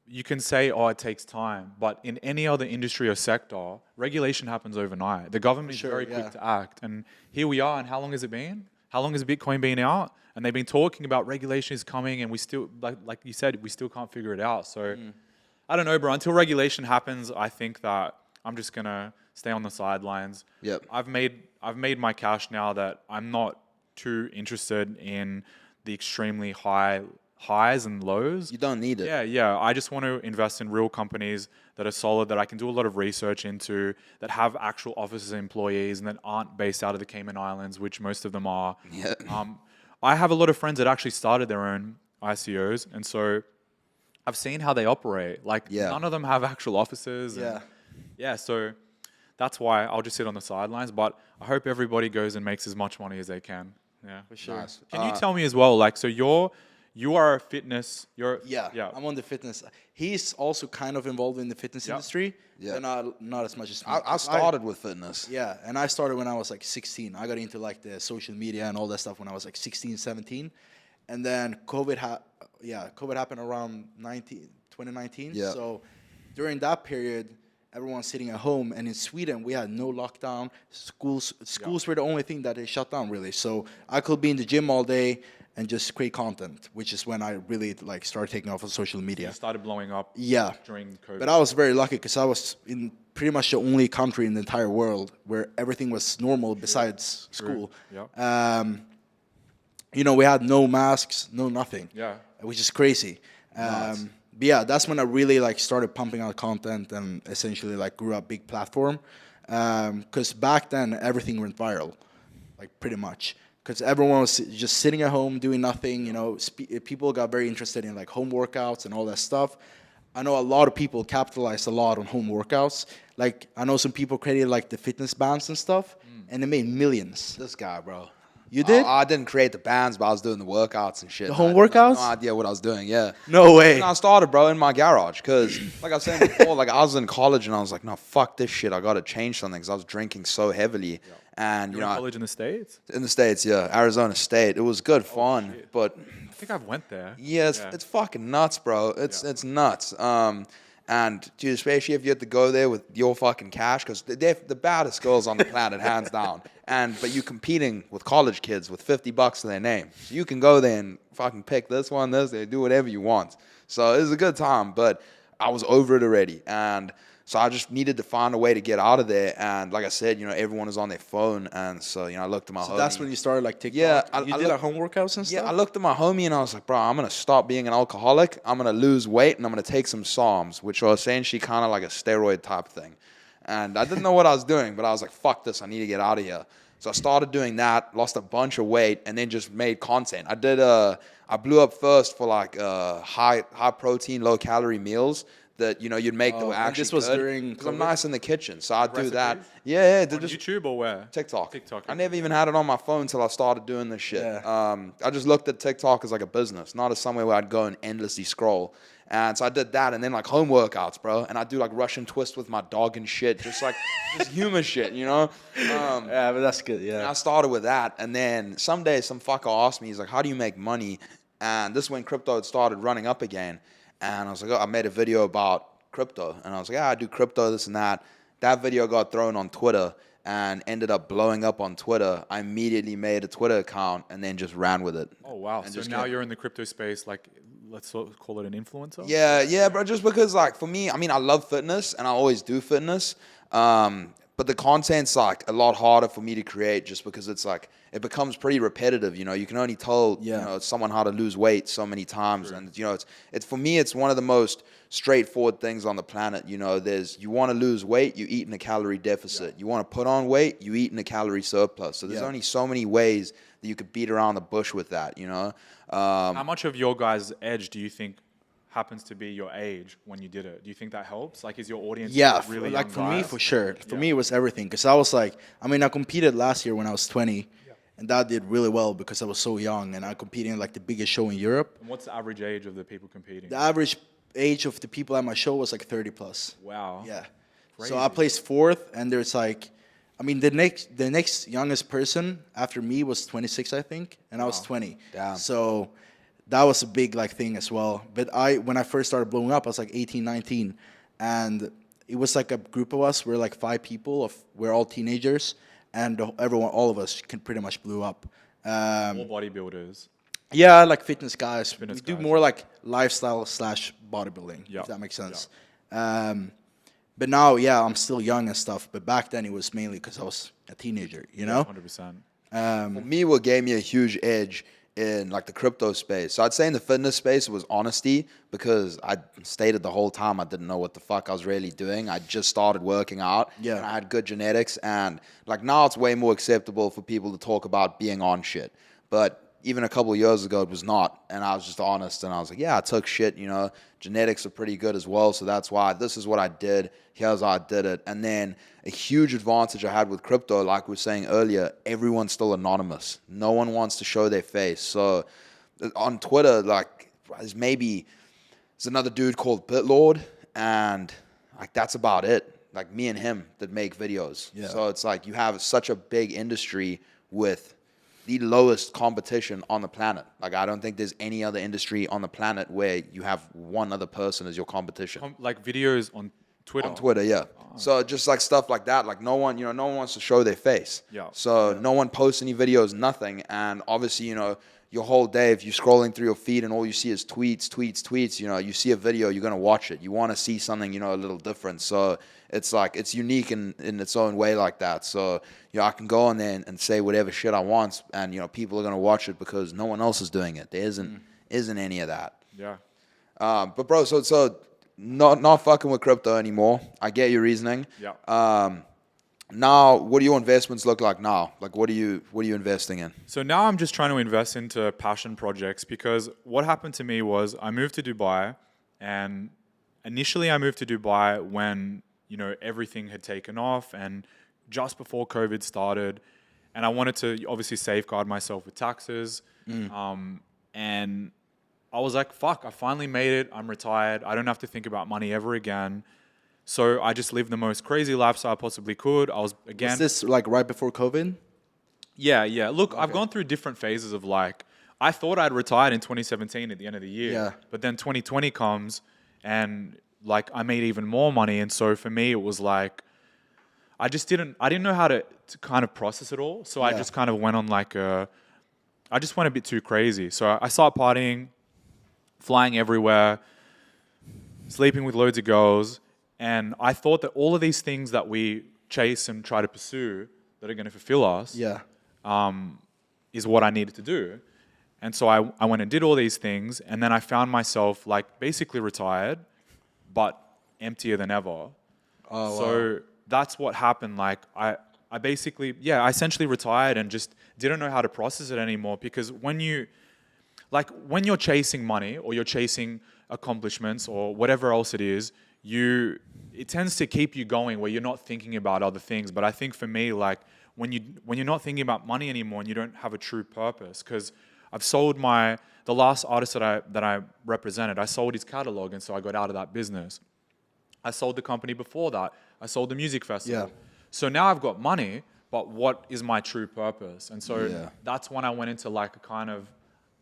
you can say, oh, it takes time, but in any other industry or sector, regulation happens overnight. The government is very quick to act. And here we are, and how long has it been? How long has Bitcoin been out? And they've been talking about regulation is coming, and we still, like you said, we still can't figure it out. So I don't know, bro. Until regulation happens, I think that I'm just going to stay on the sidelines. I've made my cash now that I'm not too interested in the extremely highs and lows. You don't need it. Yeah. I just want to invest in real companies that are solid, that I can do a lot of research into, that have actual offices and employees, and that aren't based out of the Cayman Islands, which most of them are. I have a lot of friends that actually started their own ICOs, and so I've seen how they operate. Like, none of them have actual offices. So that's why I'll just sit on the sidelines. But I hope everybody goes and makes as much money as they can. Yeah, for sure. Nice. Can you tell me as well, like, so you are a fitness. I'm on the fitness. He's also kind of involved in the fitness industry. But not as much as me. I started with fitness. And I started when I was like 16. I got into like the social media and all that stuff when I was like 16, 17. And then COVID happened around 2019. So during that period, everyone's sitting at home, and in Sweden we had no lockdown. Schools were the only thing that they shut down, really. So I could be in the gym all day, and just create content, which is when I really like started taking off on social media. You started blowing up. Yeah. During COVID. But I was very lucky because I was in pretty much the only country in the entire world where everything was normal besides school. Yeah. You know, we had no masks, no nothing. Yeah. Which is crazy. Nice. But yeah, that's when I really like started pumping out content and essentially like grew a big platform. Because back then everything went viral, like pretty much. Because everyone was just sitting at home doing nothing. You know, people got very interested in like home workouts and all that stuff. I know a lot of people capitalized a lot on home workouts. Like I know some people created like the fitness bands and stuff, and they made millions. This guy, bro. You did? I didn't create the bands, but I was doing the workouts and shit. The home I had workouts? No idea what I was doing. Yeah. No way. And I started, bro, in my garage because, like I was saying before, like I was in college and I was like, no, fuck this shit. I got to change something because I was drinking so heavily. Yeah. And you know, college in the States? In the States, yeah, Arizona State. It was good fun, shit. but I think I've went there. yeah, it's fucking nuts, bro. It's nuts. And dude, especially if you have to go there with your fucking cash, because they're the baddest girls on the planet, hands down. But you're competing with college kids with $50 to their name, so you can go there and fucking pick this one, they do whatever you want. So it was a good time, but I was over it already, and so I just needed to find a way to get out of there. And like I said, you know, everyone is on their phone, and so you know, I looked at my. So that's when you started like TikTok. Yeah, you did home workouts and stuff. Yeah, I looked at my homie and I was like, bro, I'm gonna stop being an alcoholic. I'm gonna lose weight and I'm gonna take some Psalms, which are essentially kind of like a steroid type thing. And I didn't know what I was doing, but I was like, fuck this, I need to get out of here. So I started doing that, lost a bunch of weight, and then just made content. I blew up first for like high protein, low calorie meals that, you know, you'd make that were actually this was good, during because I'm nice in the kitchen, so I'd do that. Recipes? Yeah, On YouTube or where? TikTok. TikTok. I never even had it on my phone until I started doing this shit. Yeah. I just looked at TikTok as like a business, not as somewhere where I'd go and endlessly scroll. And so I did that, and then like home workouts, bro. And I do like Russian twist with my dog and shit, just like just human shit, you know. Yeah, but that's good. And Yeah. I started with that, and then someday some fucker asked me, he's like, "How do you make money?" And this is when crypto had started running up again. And I was like, "Oh, I made a video about crypto," and I was like, "Yeah, I do crypto, this and that." That video got thrown on Twitter and ended up blowing up on Twitter. I immediately made a Twitter account and then just ran with it. Oh wow! And So just now kept- you're in the crypto space, like let's call it an influencer. Yeah, bro. Just because, like, for me, I mean, I love fitness and I always do fitness. But the content's like a lot harder for me to create just because it's like it becomes pretty repetitive. You know, you can only tell you know someone how to lose weight so many times, and you know, it's for me, it's one of the most straightforward things on the planet. You know, you want to lose weight, you eat in a calorie deficit. You want to put on weight, you eat in a calorie surplus. So there's only so many ways that you could beat around the bush with that. You know. How much of your guys' edge do you think happens to be your age when you did it? Do you think that helps? Like, is your audience really like young for me, guys? for sure. For me, it was everything. Because I was like, I mean, I competed last year when I was 20, and that did really well because I was so young, and I competed in like the biggest show in Europe. And what's the average age of the people competing? The average age of the people at my show was like 30 plus. Wow. Yeah. Crazy. So I placed fourth, and there's like, I mean, the next youngest person after me was 26, I think, and I was 20. Damn. So that was a big like thing as well. But when I first started blowing up, I was like 18, 19, and it was like a group of us. We're like 5 people. We're all teenagers, and all of us can pretty much blew up. All bodybuilders. Yeah, like fitness guys. We do guys. more like lifestyle / bodybuilding, if that makes sense. But now, yeah, I'm still young and stuff. But back then, it was mainly because I was a teenager, you know? 100%. For me, what gave me a huge edge in like the crypto space. So I'd say in the fitness space, it was honesty, because I stated the whole time I didn't know what the fuck I was really doing. I just started working out. Yeah. And I had good genetics, and like now it's way more acceptable for people to talk about being on shit. But even a couple of years ago, it was not. And I was just honest, and I was like, yeah, I took shit, you know. Genetics are pretty good as well, so that's why this is what I did. Here's how I did it. And then a huge advantage I had with crypto, like we were saying earlier, everyone's still anonymous. No one wants to show their face. So on Twitter, like, there's another dude called Bitlord, and like that's about it. Like me and him that make videos. Yeah. So it's like you have such a big industry with the lowest competition on the planet. Like, I don't think there's any other industry on the planet where you have one other person as your competition. Like videos on Twitter. On Twitter, yeah. So just like stuff like that, like no one wants to show their face. Yeah. So no one posts any videos, nothing. And obviously, your whole day, if you're scrolling through your feed and all you see is tweets, you see a video, you're gonna watch it. You want to see something, a little different. So it's like it's unique in its own way like that. So I can go on there and say whatever shit I want, and people are gonna watch it because no one else is doing it. There isn't any of that. Yeah. But bro, so not fucking with crypto anymore. I get your reasoning. Yeah. Now, what do your investments look like now? Like, what are you investing in? So now I'm just trying to invest into passion projects, because what happened to me was I moved to Dubai, and initially I moved to Dubai when, everything had taken off and just before COVID started, and I wanted to obviously safeguard myself with taxes. And I was like, fuck, I finally made it. I'm retired. I don't have to think about money ever again. So I just lived the most crazy lifestyle I possibly could. I was, again... Was this like right before COVID? Yeah. Look, Okay. I've gone through different phases of like, I thought I'd retired in 2017 at the end of the year. Yeah. But then 2020 comes and like I made even more money. And so for me, it was like, I didn't know how to kind of process it all. So I just kind of went on like I just went a bit too crazy. So I started partying, flying everywhere, sleeping with loads of girls. And I thought that all of these things that we chase and try to pursue that are going to fulfill us is what I needed to do. And so I went and did all these things. And then I found myself like basically retired, but emptier than ever. So that's what happened. Like I basically, I essentially retired and just didn't know how to process it anymore, because when you're chasing money or you're chasing accomplishments or whatever else it is, it tends to keep you going where you're not thinking about other things. But I think for me, like when you're not thinking about money anymore and you don't have a true purpose, because I've sold the last artist that I represented, I sold his catalog, and so I got out of that business. I sold the company before that. I sold the music festival. Yeah. So now I've got money, but what is my true purpose? And so that's when I went into like a kind of,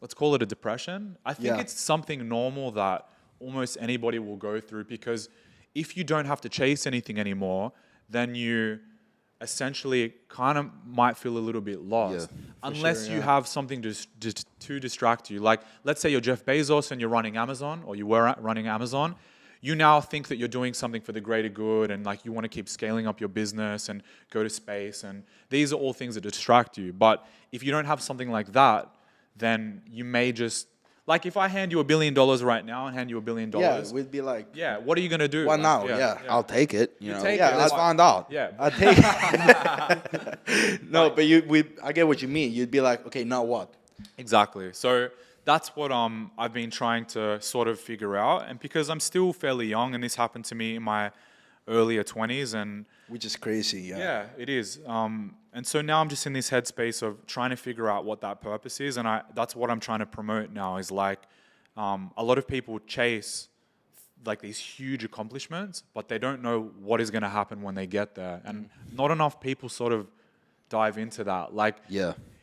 let's call it a depression. I think it's something normal that almost anybody will go through, because if you don't have to chase anything anymore, then you essentially kind of might feel a little bit lost, unless you have something to distract you. Like, let's say you're Jeff Bezos and you're running Amazon, or you were running Amazon. You now think that you're doing something for the greater good, and like you want to keep scaling up your business and go to space, and these are all things that distract you. But if you don't have something like that, then you may just, like if I hand you $1 billion right now and hand you $1 billion, we'd be like, what are you gonna do? What now? I'll take it. Take it. Let's find out. Yeah. I take no, but I get what you mean. You'd be like, okay, now what? Exactly. So that's what I've been trying to sort of figure out. And because I'm still fairly young, and this happened to me in my earlier 20s, and Which is crazy. yeah, it is. And so now I'm just in this headspace of trying to figure out what that purpose is, and that's what I'm trying to promote now. Is like a lot of people chase like these huge accomplishments, but they don't know what is going to happen when they get there, and not enough people sort of dive into that. Like,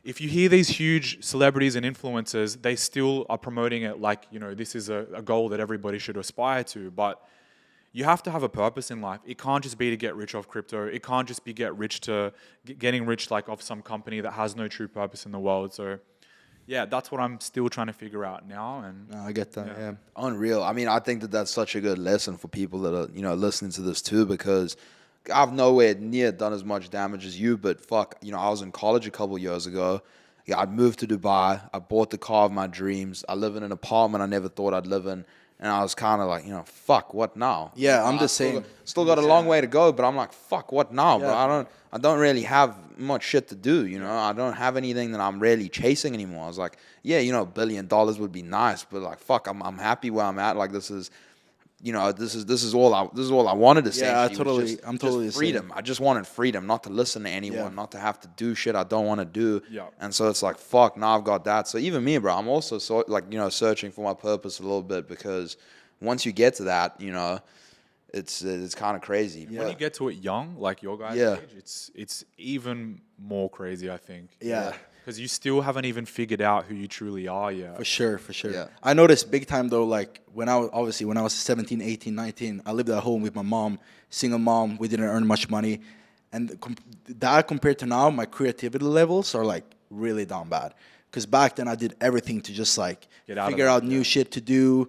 if you hear these huge celebrities and influencers, they still are promoting it like, this is a goal that everybody should aspire to, but you have to have a purpose in life. It can't just be to get rich off crypto. It can't just be getting rich like off some company that has no true purpose in the world. So yeah, that's what I'm still trying to figure out now. And No, I get that. Yeah. Unreal. I mean, I think that's such a good lesson for people that are, listening to this too, because I've nowhere near done as much damage as you, but fuck, I was in college a couple years ago. Yeah, I'd moved to Dubai. I bought the car of my dreams. I live in an apartment I never thought I'd live in. And I was kind of like, fuck, what now? Yeah, I'm the same. Still got a long way to go, but I'm like, fuck, what now, bro? Yeah. I don't really have much shit to do, I don't have anything that I'm really chasing anymore. I was like, yeah, $1 billion would be nice, but like, fuck, I'm happy where I'm at. Like, this is all I wanted to say. Yeah, I'm totally the freedom. same. I just wanted freedom, not to listen to anyone, not to have to do shit I don't want to do. Yeah. And so it's like, fuck, now I've got that. So even me, bro, I'm also searching for my purpose a little bit, because once you get to that, it's kind of crazy. when you get to it young, like your guys' age, it's even more crazy, I think. Yeah. Because you still haven't even figured out who you truly are yet. For sure, for sure. Yeah. I noticed big time though, like when I was 17, 18, 19, I lived at home with my mom, single mom. We didn't earn much money, and that compared to now, my creativity levels are like really down bad. Because back then I did everything to just like figure out new shit to do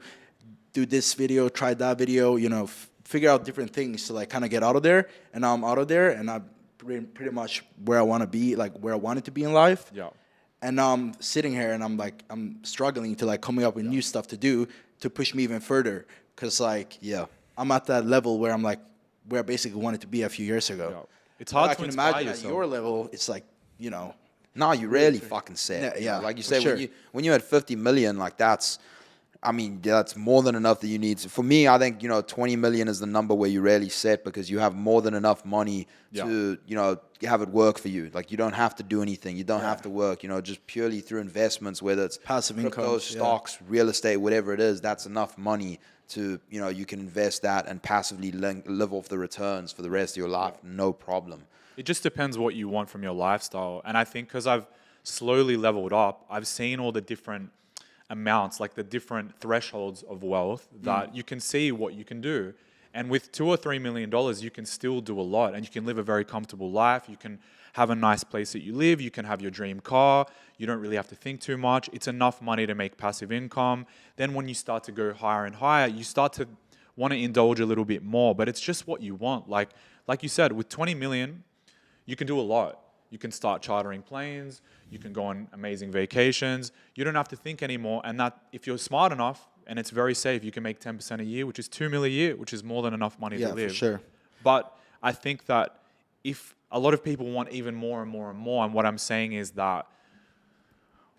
this video, try that video, you know, figure out different things to like kind of get out of there. And now I'm out of there, and I'm pretty much where I want to be, like where I wanted to be in life. Yeah. And now I'm sitting here and I'm struggling to like coming up with new stuff to do to push me even further. Cause like, I'm at that level where I'm like, where I basically wanted to be a few years ago. Yeah. It's hard I to can inspire imagine yourself. at your level, it's like, you know. No, you rarely fucking set. Yeah, You know, yeah, like you for said, sure. when you had 50 million, like that's more than enough that you need. For me, I think, 20 million is the number where you rarely set because you have more than enough money to, have it work for you. Like you don't have to do anything. You don't have to work, just purely through investments, whether it's Passive crypto, income, stocks, real estate, whatever it is, that's enough money to, you can invest that and passively live off the returns for the rest of your life. No problem. It just depends what you want from your lifestyle. And I think because I've slowly leveled up, I've seen all the different amounts, like the different thresholds of wealth that you can see what you can do. And with $2 or $3 million, you can still do a lot, and you can live a very comfortable life. You can have a nice place that you live. You can have your dream car. You don't really have to think too much. It's enough money to make passive income. Then when you start to go higher and higher, you start to want to indulge a little bit more, but it's just what you want. Like you said, with 20 million, you can do a lot. You can start chartering planes. You can go on amazing vacations. You don't have to think anymore. And that, if you're smart enough and it's very safe, you can make 10% a year, which is $2 million a year, which is more than enough money to live. Yeah, for sure. But I think that if a lot of people want even more and more and more, and what I'm saying is that,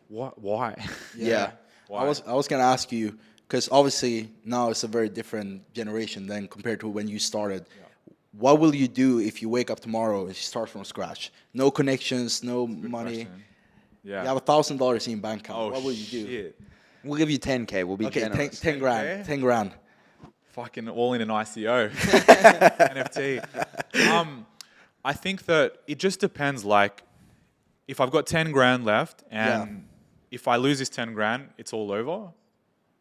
why? Yeah. Why? I was gonna ask you, because obviously now it's a very different generation than compared to when you started. What will you do if you wake up tomorrow and you start from scratch? No connections, no money. Question. Yeah. You have $1,000 in bank account. Oh, what will you do? shit. We'll give you 10K. We'll be Okay, generous. 10 grand. 10 grand. Fucking all in an ICO. NFT. I think that it just depends. Like, if I've got 10 grand left and if I lose this 10 grand, it's all over.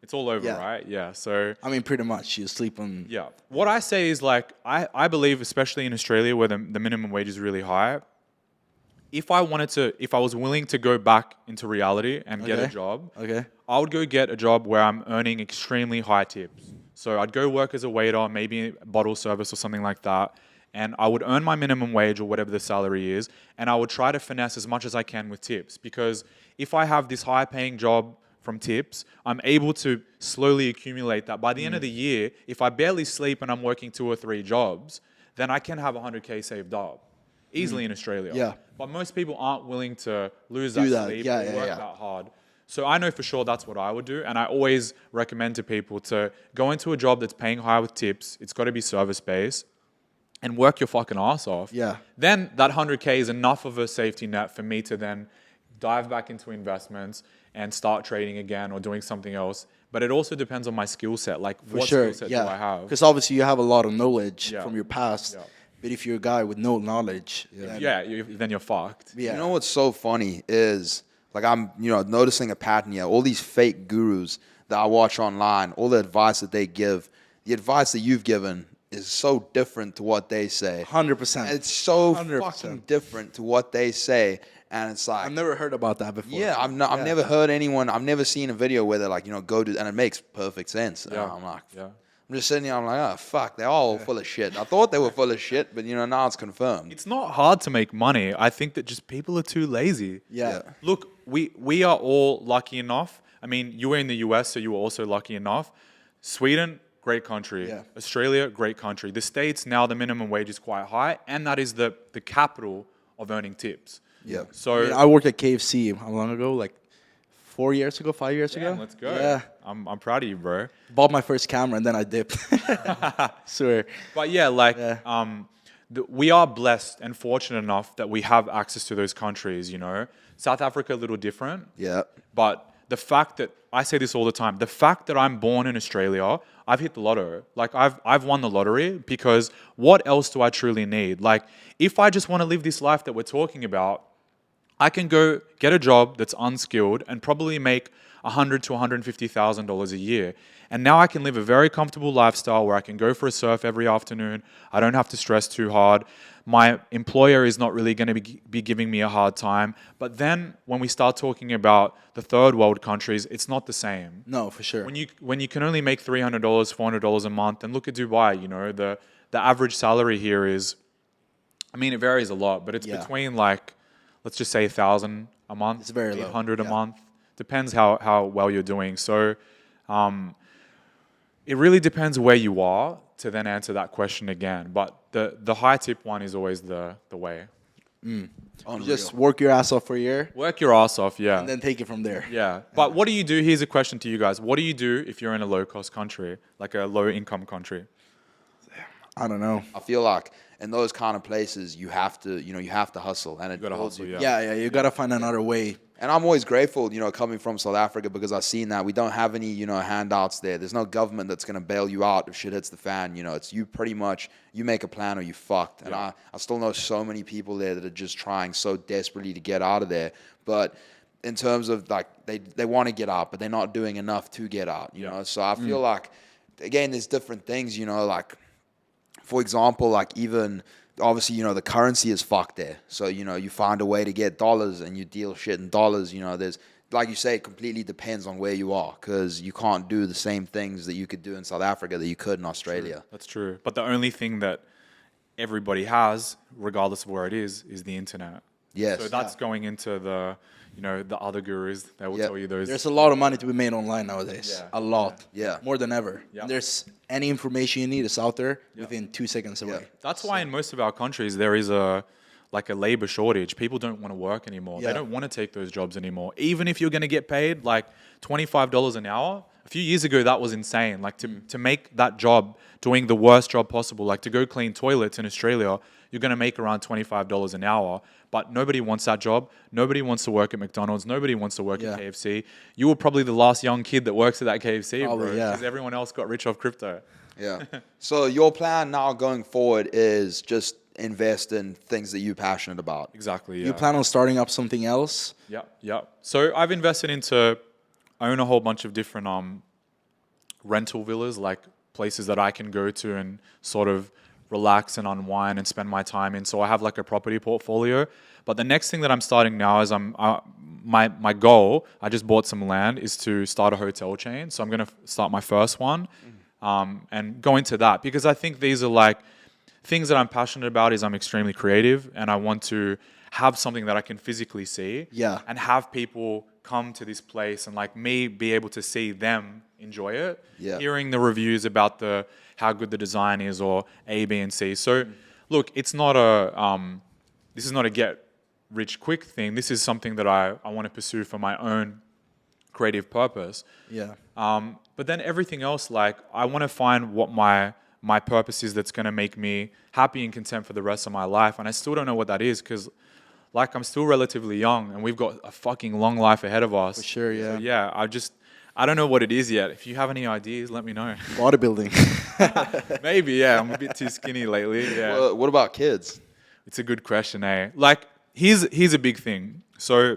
It's all over, right? Yeah. So, I mean, pretty much. You sleep on. yeah. What I say is, like, I believe, especially in Australia where the minimum wage is really high, if I was willing to go back into reality and get a job, I would go get a job where I'm earning extremely high tips. So I'd go work as a waiter, maybe a bottle service or something like that, and I would earn my minimum wage or whatever the salary is, and I would try to finesse as much as I can with tips. Because if I have this high-paying job from tips, I'm able to slowly accumulate that. By the end of the year, if I barely sleep and I'm working 2 or 3 jobs, then I can have 100K saved up easily in Australia. Yeah. But most people aren't willing to lose that sleep or work that hard. So I know for sure that's what I would do. And I always recommend to people to go into a job that's paying high with tips. It's got to be service-based. And work your fucking ass off. Yeah. Then that 100K is enough of a safety net for me to then dive back into investments and start trading again or doing something else. But it also depends on my skill set. Like, what skill set do I have? Because obviously you have a lot of knowledge from your past. Yeah. But if you're a guy with no knowledge, then then you're fucked. Yeah. You know what's so funny is, like, I'm, noticing a pattern here. All these fake gurus that I watch online, all the advice that they give, the advice that you've given is so different to what they say. 100%. It's so 100%. fucking different to what they say. And it's like, I've never heard about that before. yeah, I've never heard anyone, I've never seen a video where they're like, go to, and it makes perfect sense. And I'm like, I'm just sitting here, I'm like, oh, fuck, they're all full of shit. I thought they were full of shit, but, now it's confirmed. It's not hard to make money. I think that just people are too lazy. Yeah. Look, we are all lucky enough. I mean, you were in the US, so you were also lucky enough. Sweden, great country. Yeah. Australia, great country. The States, now the minimum wage is quite high, and that is the capital of earning tips. Yeah. So I worked at KFC how long ago? Like 4 years ago, 5 years ago? let's go. Yeah. I'm proud of you, bro. Bought my first camera and then I dipped. Swear. But yeah, we are blessed and fortunate enough that we have access to those countries, South Africa, a little different. Yeah. But the fact that, I say this all the time, the fact that I'm born in Australia, I've hit the lotto. Like, I've won the lottery, because what else do I truly need? Like, if I just want to live this life that we're talking about, I can go get a job that's unskilled and probably make $100,000 to $150,000 a year. And now I can live a very comfortable lifestyle where I can go for a surf every afternoon. I don't have to stress too hard. My employer is not really going to be giving me a hard time. But then when we start talking about the third world countries, it's not the same. No, for sure. When you can only make $300, $400 a month, and look at Dubai, you know, the average salary here is, I mean, it varies a lot, but it's between like, let's just say 1,000 a month. It's very low. 800 a month. Depends how well you're doing. So it really depends where you are to then answer that question again. But the high tip one is always the way. You just work your ass off for a year. Work your ass off, yeah. And then take it from there. Yeah. But what do you do? Here's a question to you guys. What do you do if you're in a low-cost country, like a low-income country? I don't know. I feel like in those kind of places, you have to hustle, and You gotta hustle, yeah. Yeah, you gotta find another way. And I'm always grateful, coming from South Africa, because I've seen that we don't have any, handouts there. There's no government that's gonna bail you out if shit hits the fan. It's you pretty much, you make a plan or you fucked. And I still know so many people there that are just trying so desperately to get out of there. But in terms of like they want to get out, but they're not doing enough to get out. You know, so I feel like again, there's different things. Like. For example, like even obviously, the currency is fucked there. So, you find a way to get dollars and you deal shit in dollars. There's, like you say, it completely depends on where you are, because you can't do the same things that you could do in South Africa that you could in Australia. True. That's true. But the only thing that everybody has, regardless of where it is the internet. Yes. So that's going into the other gurus that will tell you those. There's a lot of money to be made online nowadays. Yeah. A lot. Yeah. More than ever. Yeah. There's any information you need is out there within 2 seconds away. That's why in most of our countries there is a labor shortage. People don't want to work anymore. Yeah. They don't want to take those jobs anymore. Even if you're going to get paid like $25 an hour. A few years ago that was insane. Like to make that job, doing the worst job possible, like to go clean toilets in Australia, you're going to make around $25 an hour. But nobody wants that job. Nobody wants to work at McDonald's. Nobody wants to work at KFC. You were probably the last young kid that works at that KFC, bro. Because everyone else got rich off crypto. Yeah. So your plan now going forward is just invest in things that you're passionate about. Exactly, yeah. You plan on starting up something else? Yeah. So I've invested into own a whole bunch of different rental villas, like places that I can go to and sort of relax and unwind and spend my time in. So I have like a property portfolio. But the next thing that I'm starting now is my goal, I just bought some land, is to start a hotel chain. So I'm going to start my first one and go into that, because I think these are like things that I'm passionate about. Is I'm extremely creative and I want to have something that I can physically see and have people come to this place and like me be able to see them enjoy it, hearing the reviews about how good the design is or A, B, and C. So look, it's not this is not a get rich quick thing. This is something that I want to pursue for my own creative purpose. Yeah. But then everything else, like I want to find what my purpose is that's going to make me happy and content for the rest of my life. And I still don't know what that is, because like I'm still relatively young and we've got a fucking long life ahead of us. For sure, yeah. So, yeah, I don't know what it is yet. If you have any ideas, let me know. Bodybuilding. Maybe, yeah. I'm a bit too skinny lately. Yeah. Well, what about kids? It's a good question, eh? Like, here's a big thing. So,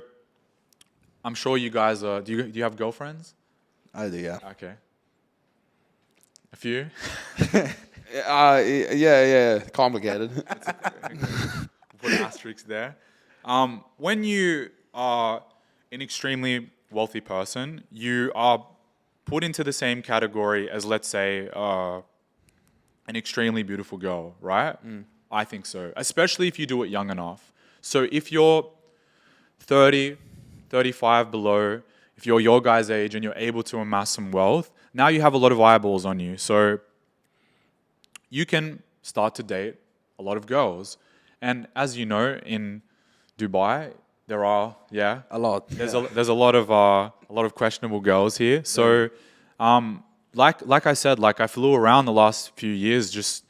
I'm sure you guys are. Do you have girlfriends? I do, yeah. Okay. A few. Yeah. Complicated. Put an asterisk there. When you are an extremely wealthy person, you are put into the same category as, let's say, an extremely beautiful girl, right? I think so, especially if you do it young enough. So if you're 30, 35 below, if you're your guy's age and you're able to amass some wealth, now you have a lot of eyeballs on you. So you can start to date a lot of girls. And as you know, in Dubai, there are a lot. There's a lot of questionable girls here. So, like I said, like I flew around the last few years just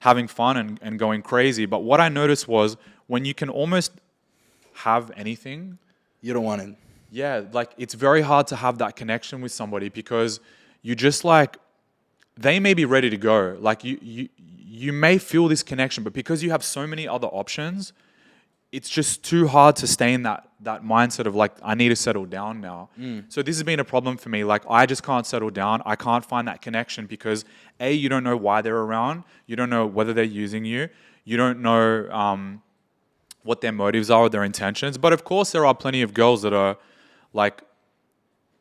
having fun and going crazy. But what I noticed was when you can almost have anything, you don't want it. Yeah, like it's very hard to have that connection with somebody because you just like they may be ready to go. Like you may feel this connection, but because you have so many other options, it's just too hard to stay in that mindset of like, I need to settle down now. So this has been a problem for me. Like, I just can't settle down. I can't find that connection because A, you don't know why they're around. You don't know whether they're using you. You don't know what their motives are or their intentions. But of course, there are plenty of girls that are like,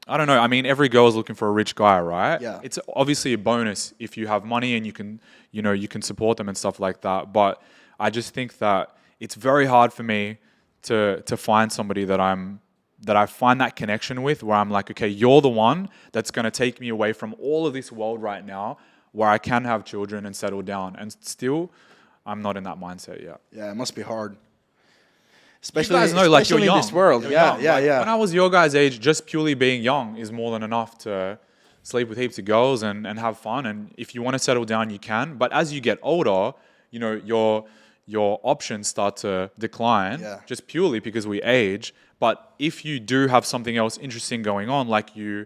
I don't know. I mean, every girl is looking for a rich guy, right? Yeah. It's obviously a bonus if you have money and you can support them and stuff like that. But I just think that it's very hard for me to find somebody that I find that connection with, where I'm like, okay, you're the one that's going to take me away from all of this world right now, where I can have children and settle down. And still, I'm not in that mindset yet. Yeah, it must be hard. Especially, you guys know, like, you're young. In this world. You're yeah, young. yeah, Like, yeah. when I was your guys' age, just purely being young is more than enough to sleep with heaps of girls and have fun. And if you want to settle down, you can. But as you get older, you know, your options start to decline just purely because we age. But if you do have something else interesting going on, like you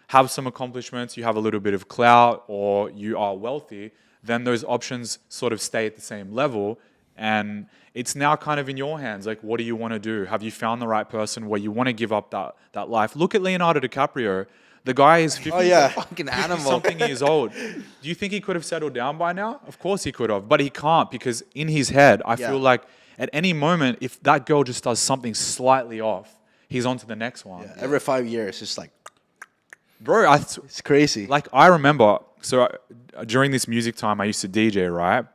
have some accomplishments, you have a little bit of clout, or you are wealthy, then those options sort of stay at the same level. And it's now kind of in your hands. Like, what do you want to do? Have you found the right person where you want to give up that life? Look at Leonardo DiCaprio. The guy is 50 fucking animal. something years old. Do you think he could have settled down by now? Of course he could have, but he can't, because in his head, I feel like at any moment, if that girl just does something slightly off, he's on to the next one. Yeah, every 5 years, it's like, Bro, it's crazy. like, I remember, so during this music time, I used to DJ, right?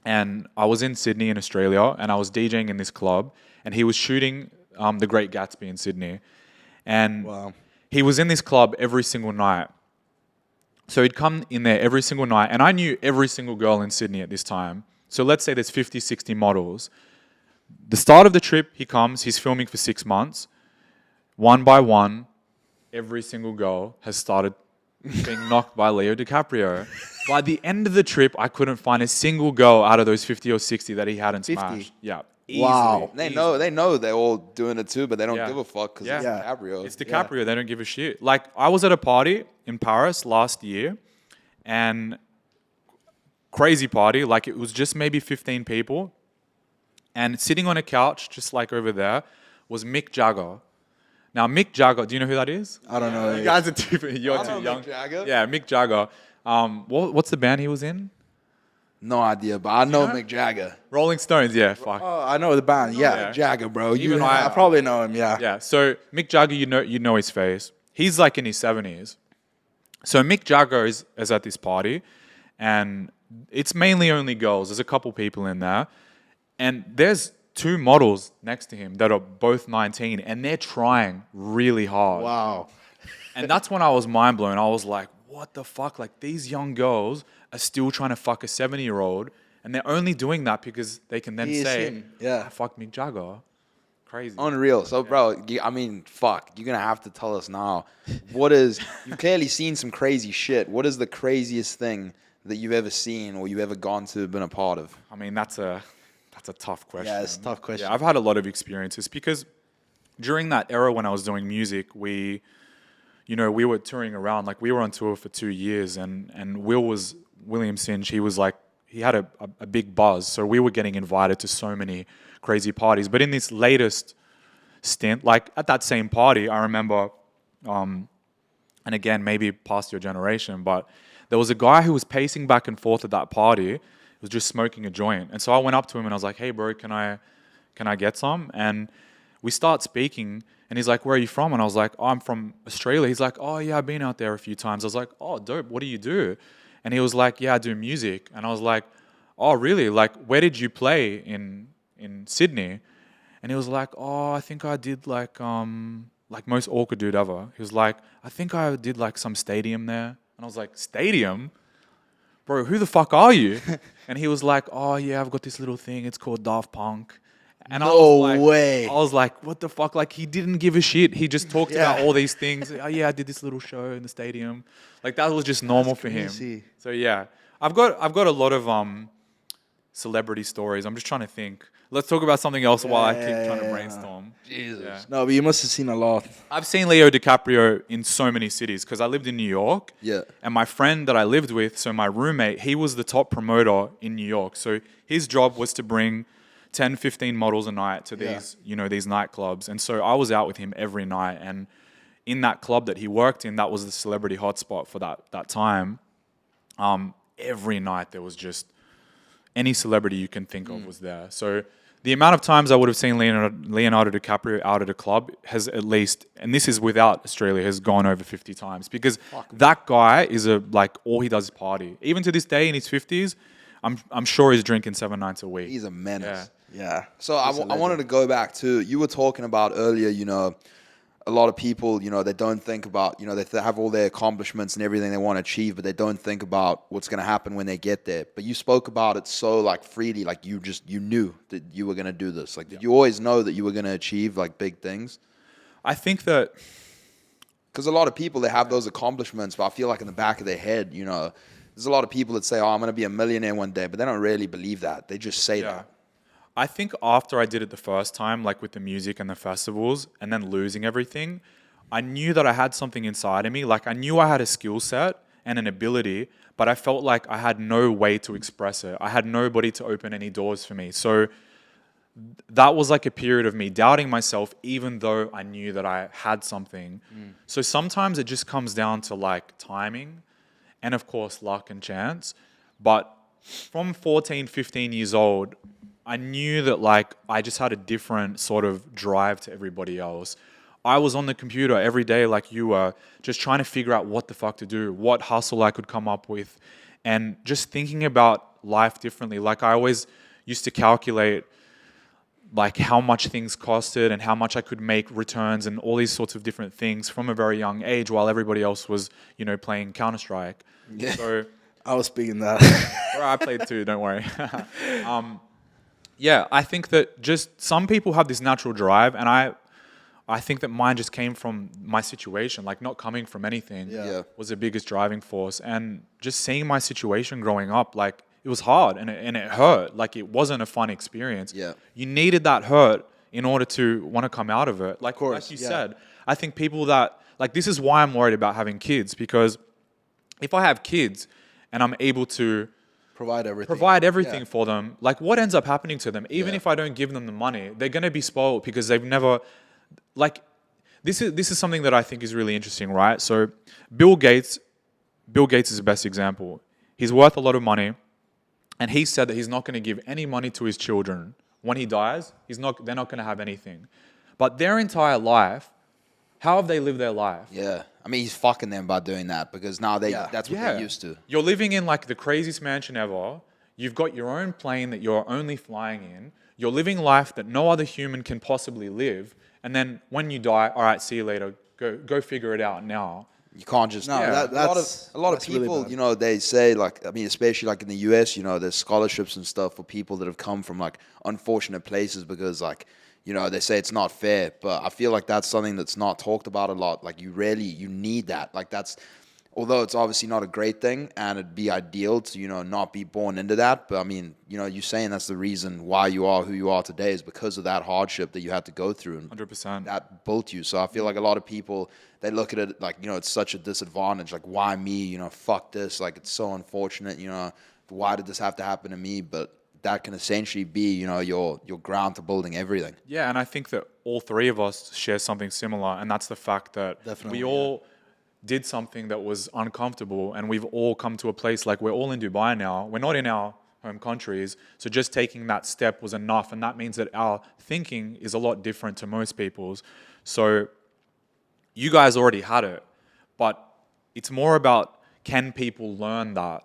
And I was in Sydney in Australia, and I was DJing in this club, and he was shooting The Great Gatsby in Sydney. And he was in this club every single night. So he'd come in there every single night, and I knew every single girl in Sydney at this time. So let's say there's 50, 60 models. The start of the trip, he comes, he's filming for 6 months. One by one, every single girl has started being knocked by Leo DiCaprio. By the end of the trip, I couldn't find a single girl out of those 50 or 60 that he hadn't 50? smashed. Yeah. Wow. They know they're all doing it too, but they don't give a fuck because it's Yeah. DiCaprio. It's DiCaprio. They don't give a shit. Like, I was at a party in Paris last year, and crazy party. Like, it was just maybe 15 people, and sitting on a couch just like over there was Mick Jagger. Now, Mick Jagger, do you know who that is? I don't know. You guys are you're too young. Mick Jagger. Yeah, Mick Jagger. What's the band he was in? No idea, but I know Mick Jagger. Rolling Stones. Yeah, fuck. Oh, I know the band. Yeah. Yeah. Jagger, bro. Even I probably know him. Yeah. Yeah, so Mick Jagger, you know his face. He's like in his 70s. So Mick Jagger is at this party, and it's mainly only girls. There's a couple people in there, and there's 2 models next to him that are both 19, and they're trying really hard. Wow. And that's when I was mind blown. I was like, what the fuck? Like, these young girls are still trying to fuck a 70-year-old, and they're only doing that because they can then He is say, him. Yeah. I fucked Mick Jagger. Crazy. Unreal. So, bro, I mean, fuck. You're going to have to tell us now. You've clearly seen some crazy shit. What is the craziest thing that you've ever seen or you've ever gone to, been a part of? I mean, that's a tough question. Yeah, it's a tough question. Yeah, I've had a lot of experiences because during that era when I was doing music, we were touring around. Like, we were on tour for 2 years, and William Singe, he had a big buzz. So we were getting invited to so many crazy parties. But in this latest stint, like at that same party, I remember, and again, maybe past your generation, but there was a guy who was pacing back and forth at that party. He was just smoking a joint. And so I went up to him and I was like, hey, bro, can I get some? And we start speaking, and he's like, where are you from? And I was like, oh, I'm from Australia. He's like, oh, yeah, I've been out there a few times. I was like, oh, dope. What do you do? And he was like, yeah, I do music. And I was like, oh, really? Like, where did you play in Sydney? And he was like, oh, I think I did like most awkward dude ever. He was like, I think I did like some stadium there. And I was like, stadium? Bro, who the fuck are you? And he was like, oh, yeah, I've got this little thing. It's called Daft Punk. And No way. I was like, what the fuck? Like, he didn't give a shit. He just talked about all these things. Oh, yeah, I did this little show in the stadium. Like, that was just normal for him. So, yeah. I've got a lot of celebrity stories. I'm just trying to think. Let's talk about something else while I keep trying to brainstorm. Jesus. Yeah. No, but you must have seen a lot. I've seen Leo DiCaprio in so many cities because I lived in New York. Yeah. And my friend that I lived with, so my roommate, he was the top promoter in New York. So his job was to bring 10, 15 models a night to these, these nightclubs. And so I was out with him every night. And in that club that he worked in, that was the celebrity hotspot for that time. Every night there was just any celebrity you can think of was there. So the amount of times I would have seen Leonardo DiCaprio out at a club has at least, and this is without Australia, has gone over 50 times, because that guy is all he does is party. Even to this day in his 50s, I'm sure he's drinking 7 nights a week. He's a menace. Yeah. So I wanted to go back to, you were talking about earlier, a lot of people, they don't think about, they have all their accomplishments and everything they want to achieve, but they don't think about what's going to happen when they get there. But you spoke about it so freely, you knew that you were going to do this. Did you always know that you were going to achieve big things? I think that, because a lot of people, they have those accomplishments, but I feel like in the back of their head, there's a lot of people that say, oh, I'm going to be a millionaire one day, but they don't really believe that. They just say that. I think after I did it the first time, with the music and the festivals, and then losing everything, I knew that I had something inside of me. I knew I had a skill set and an ability, but I felt like I had no way to express it. I had nobody to open any doors for me. So that was a period of me doubting myself, even though I knew that I had something. So sometimes it just comes down to timing and, of course, luck and chance. But from 14, 15 years old, I knew that I just had a different sort of drive to everybody else. I was on the computer every day like you were, just trying to figure out what the fuck to do, what hustle I could come up with, and just thinking about life differently. I always used to calculate how much things costed and how much I could make returns and all these sorts of different things from a very young age, while everybody else was, playing Counter-Strike. Yeah. So I was speaking that. I played too, don't worry. Yeah, I think that just some people have this natural drive, and I think that mine just came from my situation, not coming from anything was the biggest driving force. And just seeing my situation growing up, it was hard and it hurt. It wasn't a fun experience. Yeah. You needed that hurt in order to want to come out of it. Like you said, I think people that, this is why I'm worried about having kids, because if I have kids and I'm able to provide everything for them, what ends up happening to them, even if I don't give them the money, they're going to be spoiled because they've never, this is something that I think is really interesting, right? So Bill Gates is the best example. He's worth a lot of money, and he said that he's not going to give any money to his children. When he dies, they're not going to have anything. But their entire life, how have they lived their life? Yeah. I mean, he's fucking them by doing that, because now that's what they're used to. You're living in the craziest mansion ever. You've got your own plane that you're only flying in. You're living life that no other human can possibly live. And then when you die, all right, see you later. Go figure it out now. You can't just... No, a lot of people, really they say, especially in the US, there's scholarships and stuff for people that have come from unfortunate places, because they say it's not fair, but I feel like that's something that's not talked about a lot. You need that. Although it's obviously not a great thing, and it'd be ideal to, not be born into that. But I mean, you're saying that's the reason why you are who you are today, is because of that hardship that you had to go through. And 100%. That built you. So I feel like a lot of people, they look at it it's such a disadvantage. Why me? Fuck this. It's so unfortunate. Why did this have to happen to me? But that can essentially be, your ground to building everything. Yeah, and I think that all three of us share something similar, and that's the fact that we all did something that was uncomfortable, and we've all come to a place we're all in Dubai now. We're not in our home countries, so just taking that step was enough, and that means that our thinking is a lot different to most people's. So you guys already had it, but it's more about, can people learn that?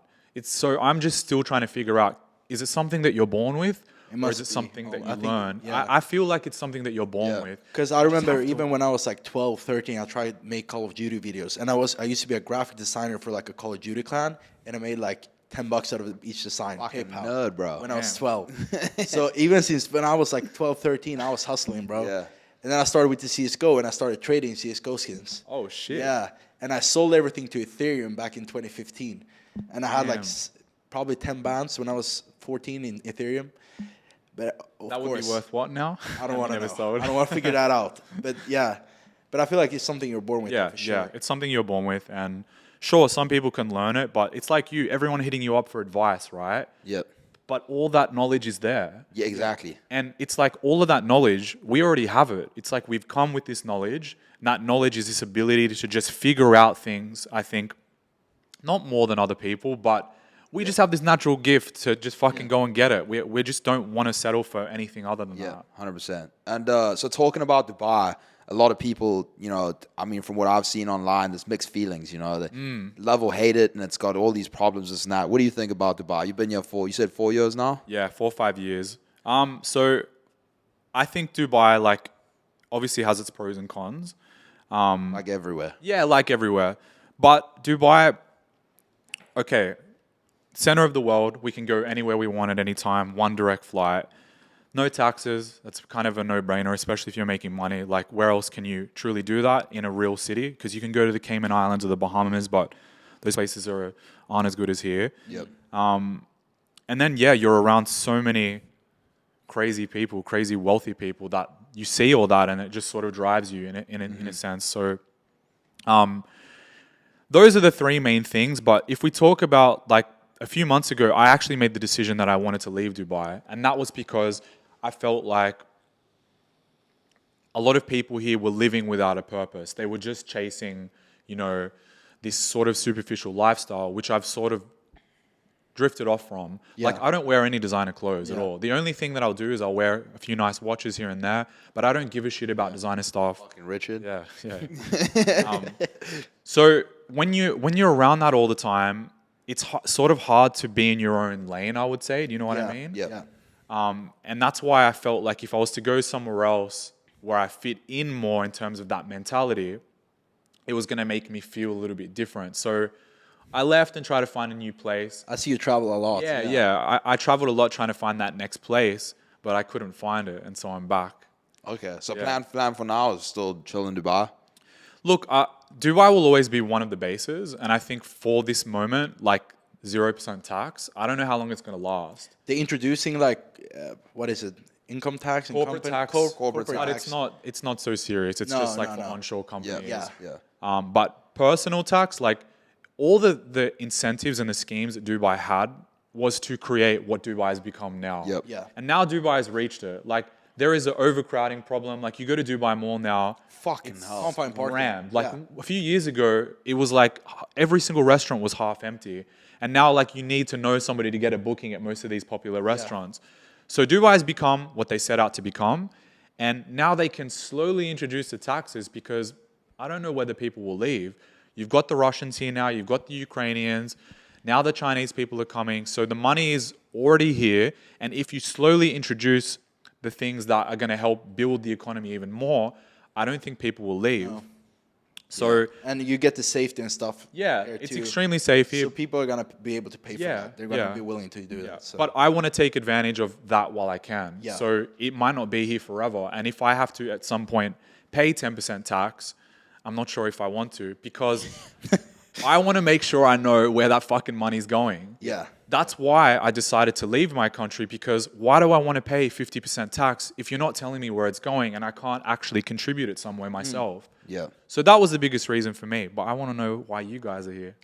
I'm just still trying to figure out, is it something that you're born with, or is it something that you learn? I feel like it's something that you're born with. Because I remember even when I was 12, 13, I tried to make Call of Duty videos. And I used to be a graphic designer for a Call of Duty clan. And I made $10 out of each design. Fucking PayPal, nerd, bro. when I was 12. So even since when I was 12, 13, I was hustling, bro. Yeah. And then I started with the CSGO, and I started trading CSGO skins. Oh, shit. Yeah. And I sold everything to Ethereum back in 2015. And I had probably 10 bands when I was 14 in Ethereum. But that would be worth what now? I don't want to know. I don't want to figure that out. But but I feel like it's something you're born with. Yeah, for sure. Yeah, it's something you're born with, and sure, some people can learn it, but it's like everyone hitting you up for advice, right? Yep. but all that knowledge is there. Yeah, exactly. And it's like all of that knowledge, we already have it. It's like we've come with this knowledge. And that knowledge is this ability to just figure out things, I think, not more than other people, but we just have this natural gift to just fucking go and get it. We just don't want to settle for anything other than that. 100%. And so talking about Dubai, a lot of people, I mean, from what I've seen online, there's mixed feelings, they love or hate it, and it's got all these problems, this and that. What do you think about Dubai? You've been here you said 4 years now? Yeah, 4 or 5 years. So I think Dubai, like, obviously has its pros and cons. Like everywhere. Yeah, like everywhere. But Dubai, okay, center of the world, we can go anywhere we want at any time, one direct flight. No taxes, that's kind of a no-brainer, especially if you're making money. Like, where else can you truly do that in a real city? Because you can go to the Cayman Islands or the Bahamas, but those places aren't as good as here. Yep. And then, yeah, you're around so many crazy people, crazy wealthy people that you see all that, and it just sort of drives you in a sense. So those are the three main things. But if we talk about, like, a few months ago, I actually made the decision that I wanted to leave Dubai. And that was because I felt like a lot of people here were living without a purpose. They were just chasing, this sort of superficial lifestyle, which I've sort of drifted off from. Yeah. Like, I don't wear any designer clothes at all. The only thing that I'll do is I'll wear a few nice watches here and there, but I don't give a shit about designer stuff. Fucking Richard. Yeah. So when you're around that all the time, it's sort of hard to be in your own lane, I would say. Do you know what I mean? Yeah. And that's why I felt like if I was to go somewhere else where I fit in more in terms of that mentality, it was going to make me feel a little bit different. So I left and tried to find a new place. I see you travel a lot. Yeah. I traveled a lot trying to find that next place, but I couldn't find it, and so I'm back. Okay, so plan for now is still chill in Dubai? Look, Dubai will always be one of the bases, and I think for this moment, like 0% tax, I don't know how long it's going to last. They're introducing, like, what is it? Income tax? Corporate tax. Corporate But tax. it's not so serious. It's just like for onshore companies. Yeah. But personal tax, like all the incentives and the schemes that Dubai had was to create what Dubai has become now. Yep. Yeah. And now Dubai has reached it. Like, there is an overcrowding problem. Like, you go to Dubai Mall now, Fucking hell. Can't find parking. rammed. Like, Yeah. a few years ago, it was like every single restaurant was half empty. And now, like, you need to know somebody to get a booking at most of these popular restaurants. So Dubai has become what they set out to become. And now they can slowly introduce the taxes because I don't know whether people will leave. You've got the Russians here now. You've got the Ukrainians. Now the Chinese people are coming. So the money is already here. And if you slowly introduce the things that are going to help build the economy even more, I don't think people will leave. No. So And you get the safety and stuff. yeah, there it's too. extremely safe here. So people are gonna be able to pay for that. They're gonna be willing to do that. So. But I want to take advantage of that while I can. Yeah. So it might not be here forever. And if I have to at some point pay 10% tax, I'm not sure if I want to, because I want to make sure I know where that fucking money's going. Yeah. That's why I decided to leave my country, because why do I want to pay 50% tax if you're not telling me where it's going and I can't actually contribute it somewhere myself? Yeah. So that was the biggest reason for me. But I want to know why you guys are here.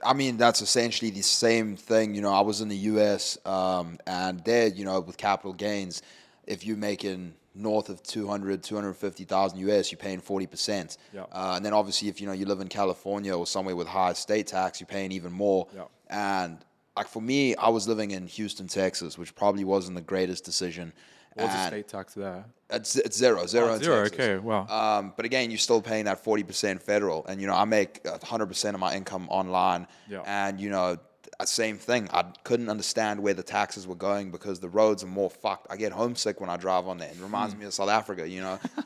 I mean, that's essentially the same thing. I was in the US, and there, with capital gains, if you're making north of 250,000 US, you're paying 40%. Yeah. And then obviously, if you live in California or somewhere with high state tax, you're paying even more. Yeah. And like for me, I was living in Houston, Texas, which probably wasn't the greatest decision. What's the And state tax there? It's zero in Zero, Texas. okay, wow. But again, you're still paying that 40% federal, and I make 100% of my income online. Yeah. And same thing. I couldn't understand where the taxes were going because the roads are more fucked. I get homesick when I drive on there. It reminds me of South Africa.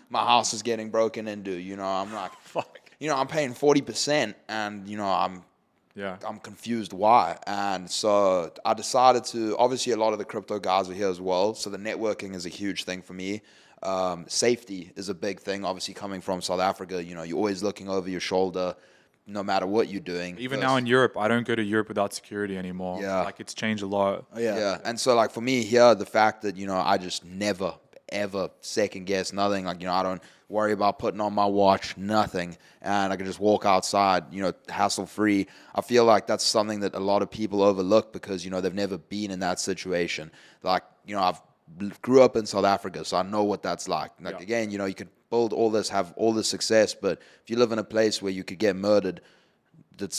My house is getting broken into. I'm like, Fuck. I'm paying 40%, and I'm confused why. And so I decided to, obviously a lot of the crypto guys are here as well. So the networking is a huge thing for me. Safety is a big thing. Obviously coming from South Africa, you're always looking over your shoulder no matter what you're doing. Even now in Europe, I don't go to Europe without security anymore. Yeah. Like, it's changed a lot. Yeah. And so like for me here, the fact that, I just never, ever second guess nothing. Like, I don't worry about putting on my watch, nothing. And I can just walk outside, hassle free. I feel like that's something that a lot of people overlook because, they've never been in that situation. Like, I've grew up in South Africa, so I know what that's like. Like, again, you could build all this, have all this success, but if you live in a place where you could get murdered,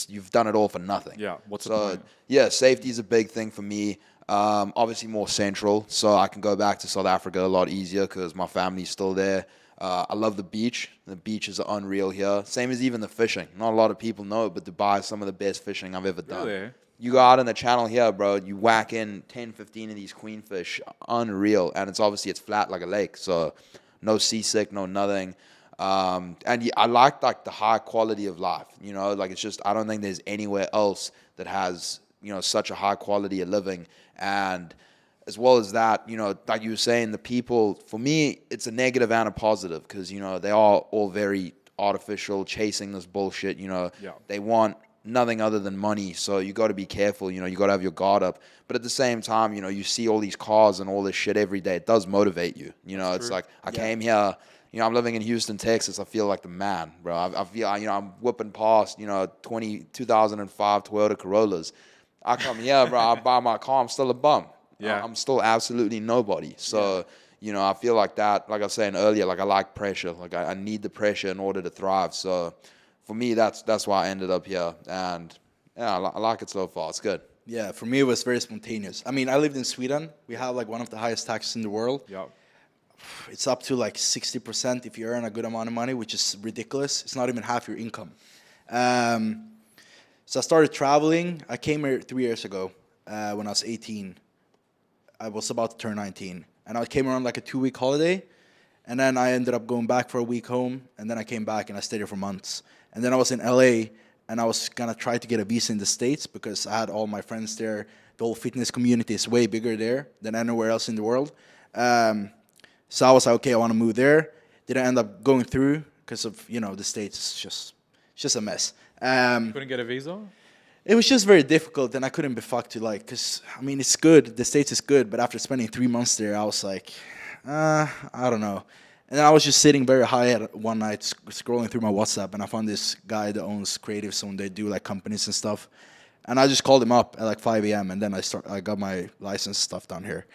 you've done it all for nothing. Yeah, what's the point? Yeah, safety is a big thing for me. Obviously more central, so I can go back to South Africa a lot easier because my family's still there. I love the beach. The beaches are unreal here. Same as even the fishing. Not a lot of people know it, but Dubai is some of the best fishing I've ever done. Really? You go out in the channel here, bro, you whack in 10, 15 of these queenfish. Unreal. And it's flat like a lake, so no seasick, no nothing. And I like the high quality of life, it's just, I don't think there's anywhere else that has, such a high quality of living. And as well as that, like you were saying, the people, for me, it's a negative and a positive because, they are all very artificial, chasing this bullshit, They want nothing other than money, so you got to be careful, you got to have your guard up. But at the same time, you see all these cars and all this shit every day. It does motivate you, it's true. Like, I came here, I'm living in Houston, Texas. I feel like the man, bro. I feel, I'm whipping past, 2005 Toyota Corollas. I come here, bro, I buy my car, I'm still a bum. Yeah. I'm still absolutely nobody. So, I feel like that, like I was saying earlier, like I like pressure. Like I need the pressure in order to thrive. So for me, that's why I ended up here. And yeah, I like it so far. It's good. Yeah, for me, it was very spontaneous. I mean, I lived in Sweden. We have like one of the highest taxes in the world. Yeah. It's up to like 60% if you earn a good amount of money, which is ridiculous. It's not even half your income. So I started traveling. I came here 3 years ago when I was 18. I was about to turn 19. And I came around like a 2-week holiday. And then I ended up going back for a week home. And then I came back and I stayed here for months. And then I was in LA and I was going to try to get a visa in the States because I had all my friends there. The whole fitness community is way bigger there than anywhere else in the world. So I was like, okay, I want to move there. Didn't end up going through because of, the States. It's just a mess. Couldn't get a visa? It was just very difficult, and I couldn't be fucked to because, it's good. The States is good, but after spending 3 months there, I was like, I don't know. And then I was just sitting very high at one night, scrolling through my WhatsApp, and I found this guy that owns Creative Zone. They do, like, companies and stuff. And I just called him up at, like, 5 a.m., and then I got my license stuff down here.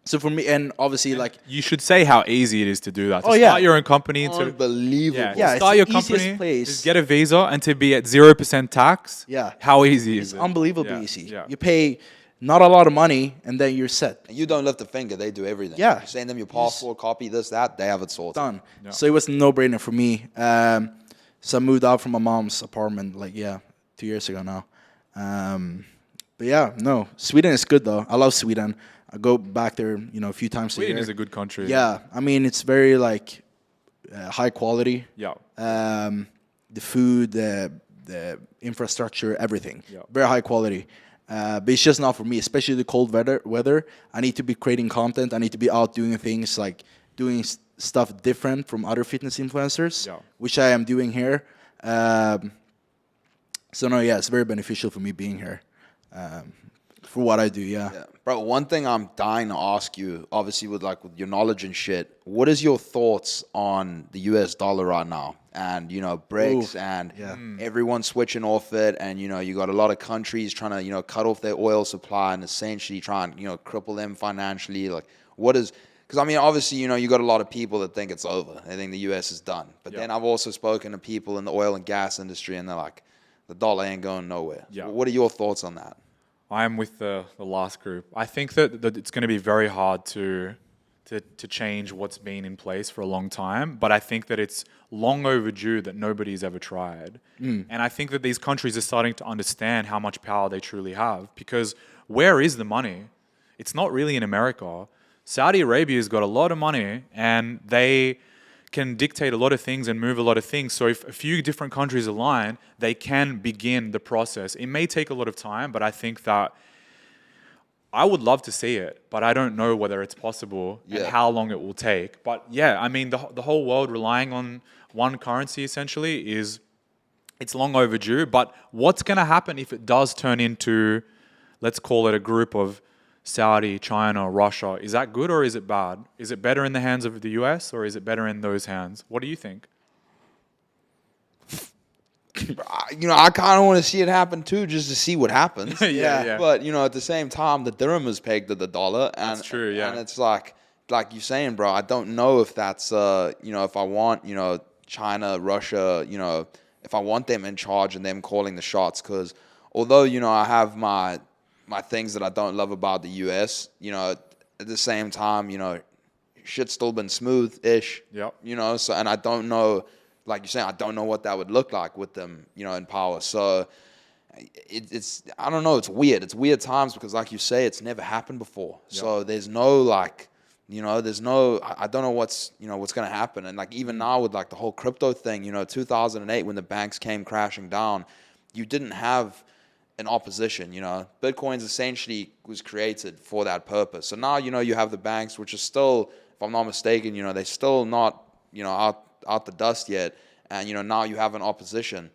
So for me, and obviously, like... You should say how easy it is to do that. To start your own company. Unbelievable. Yeah, start your company, just get a visa, and to be at 0% tax. Yeah. How easy is it? It's unbelievably easy. Yeah. You pay not a lot of money, and then you're set. And you don't lift a finger. They do everything. Yeah. You send them your passport, copy, this, that. They have it sorted. Done. Yeah. So it was a no-brainer for me. So I moved out from my mom's apartment, 2 years ago now. But yeah, no. Sweden is good, though. I love Sweden. I go back there, a few times a year. Sweden is a good country. Yeah, it's very high quality. Yeah. The food, the infrastructure, everything. Yeah. Very high quality. But it's just not for me, especially the cold weather. I need to be creating content. I need to be out doing things, doing stuff different from other fitness influencers, which I am doing here. So no, yeah, it's very beneficial for me being here. For what I do, yeah. Bro, one thing I'm dying to ask you, obviously with your knowledge and shit, what is your thoughts on the US dollar right now? And, BRICS and everyone switching off it. And, you got a lot of countries trying to, cut off their oil supply and essentially try and, cripple them financially. Because, obviously, you got a lot of people that think it's over. They think the US is done. But then I've also spoken to people in the oil and gas industry and they're like, the dollar ain't going nowhere. Yeah. What are your thoughts on that? I'm with the last group. I think that it's going to be very hard to change what's been in place for a long time, but I think that it's long overdue that nobody's ever tried. And I think that these countries are starting to understand how much power they truly have, because where is the money? It's not really in America. Saudi Arabia's got a lot of money, and they can dictate a lot of things and move a lot of things. So if a few different countries align, they can begin the process. It may take a lot of time, but I think that I would love to see it, but I don't know whether it's possible and how long it will take. But yeah, the whole world relying on one currency essentially it's long overdue. But what's going to happen if it does turn into, let's call it a group of Saudi, China, Russia, is that good or is it bad? Is it better in the hands of the US or is it better in those hands? What do you think? I kind of want to see it happen too, just to see what happens. Yeah. But at the same time, the dirham is pegged at the dollar, and That's true. Yeah. and it's like you're saying, bro. I don't know if that's if I want China, Russia, if I want them in charge and them calling the shots, because although I have my things that I don't love about the US, at the same time, shit's still been smooth-ish. Yep. So, and I don't know. Like you're saying, I don't know what that would look like with them, in power. So it's I don't know. It's weird. It's weird times because, like you say, it's never happened before. Yep. So there's no there's no. I don't know what's what's gonna happen. And like even now with like the whole crypto thing, 2008 when the banks came crashing down, you didn't have an opposition. Bitcoin's essentially was created for that purpose. So now you have the banks, which is still, if I'm not mistaken, they're still not out the dust yet, and now you have an opposition,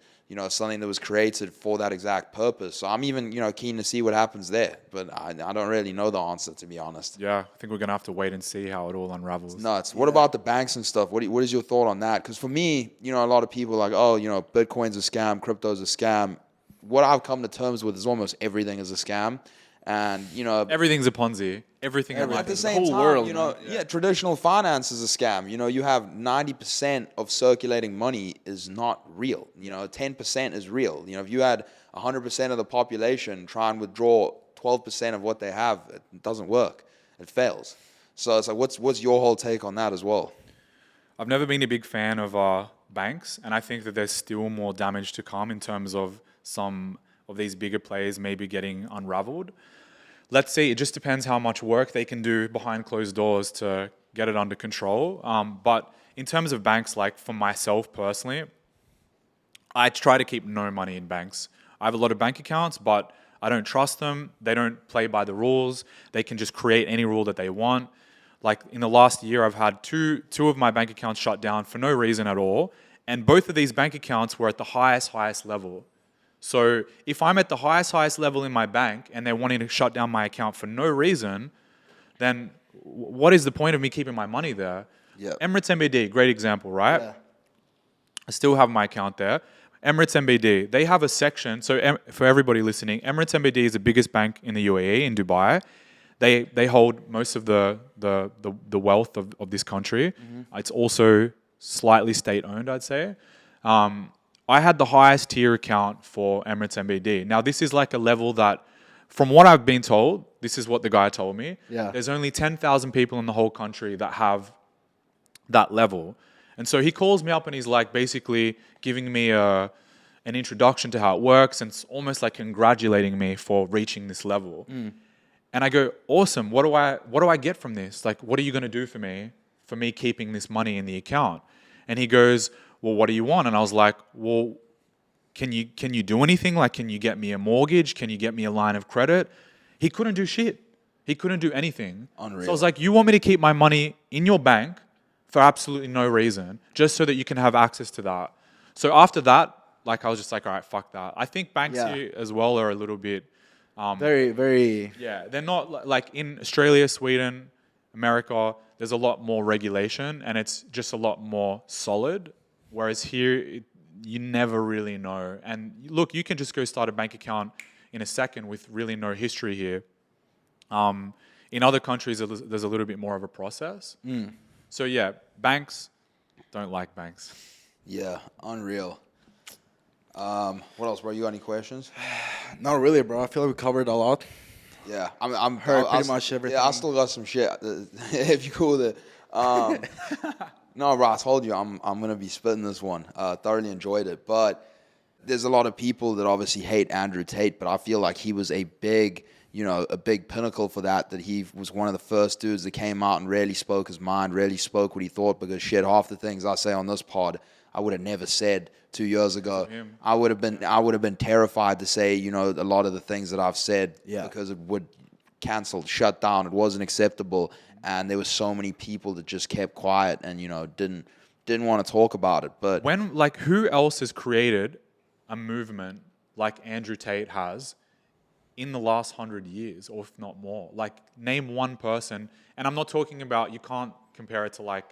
something that was created for that exact purpose. So I'm even keen to see what happens there, but I don't really know the answer, to be honest. Yeah, I think we're gonna have to wait and see how it all unravels. Nuts. What about the banks and stuff? What is your thought on that? Because for me, a lot of people are like, oh, Bitcoin's a scam, crypto's a scam. What I've come to terms with is almost everything is a scam. And everything's a Ponzi. Everything in life, at the is same the whole time, world. traditional finance is a scam. You have 90% of circulating money is not real. 10% is real. If you had 100% of the population try and withdraw 12% of what they have, it doesn't work. It fails. So it's like, what's your whole take on that as well? I've never been a big fan of banks, and I think that there's still more damage to come in terms of some of these bigger players maybe getting unraveled. Let's see, it just depends how much work they can do behind closed doors to get it under control. But in terms of banks, like for myself personally, I try to keep no money in banks. I have a lot of bank accounts, but I don't trust them. They don't play by the rules. They can just create any rule that they want. Like in the last year, I've had two of my bank accounts shut down for no reason at all. And both of these bank accounts were at the highest level. So if I'm at the highest level in my bank and they're wanting to shut down my account for no reason, then what is the point of me keeping my money there? Yeah. Emirates MBD, great example, right? Yeah. I still have my account there. Emirates MBD, they have a section. So for everybody listening, Emirates MBD is the biggest bank in the UAE, in Dubai. They hold most of the wealth of this country. Mm-hmm. It's also slightly state-owned, I'd say. I had the highest tier account for Emirates MBD. Now, this is like a level that, from what I've been told, this is what the guy told me. Yeah. There's only 10,000 people in the whole country that have that level. And so he calls me up and he's like basically giving me an introduction to how it works, and it's almost like congratulating me for reaching this level. Mm. And I go, awesome, what do I get from this? Like, what are you going to do for me keeping this money in the account? And he goes, well, what do you want? And I was like, well, can you do anything? Like, can you get me a mortgage? Can you get me a line of credit? He couldn't do shit. He couldn't do anything. Unreal. So I was like, you want me to keep my money in your bank for absolutely no reason, just so that you can have access to that? So after that, like, I was just like, all right, fuck that. I think banks here as well are a little bit... very, very... Yeah, they're not... Like, in Australia, Sweden, America, there's a lot more regulation, and it's just a lot more solid. Whereas here, you never really know. And look, you can just go start a bank account in a second with really no history here. In other countries, there's a little bit more of a process. Mm. So yeah, banks, don't like banks. Yeah, unreal. What else, bro? You got any questions? Not really, bro. I feel like we covered a lot. Yeah, I'm heard pretty much everything. Yeah, I still got some shit. If you cool with it. No, bro, I told you I'm gonna be spitting this one. Thoroughly enjoyed it, but there's a lot of people that obviously hate Andrew Tate, but I feel like he was a big pinnacle for that. That he was one of the first dudes that came out and really spoke his mind, really spoke what he thought. Because shit, half the things I say on this pod, I would have never said 2 years ago. I would have been terrified to say a lot of the things that I've said because it would cancel, shut down. It wasn't acceptable. And there were so many people that just kept quiet and didn't want to talk about it. But who else has created a movement like Andrew Tate has in the last 100 years, or if not more. Like, name one person, and I'm not talking about, you can't compare it to like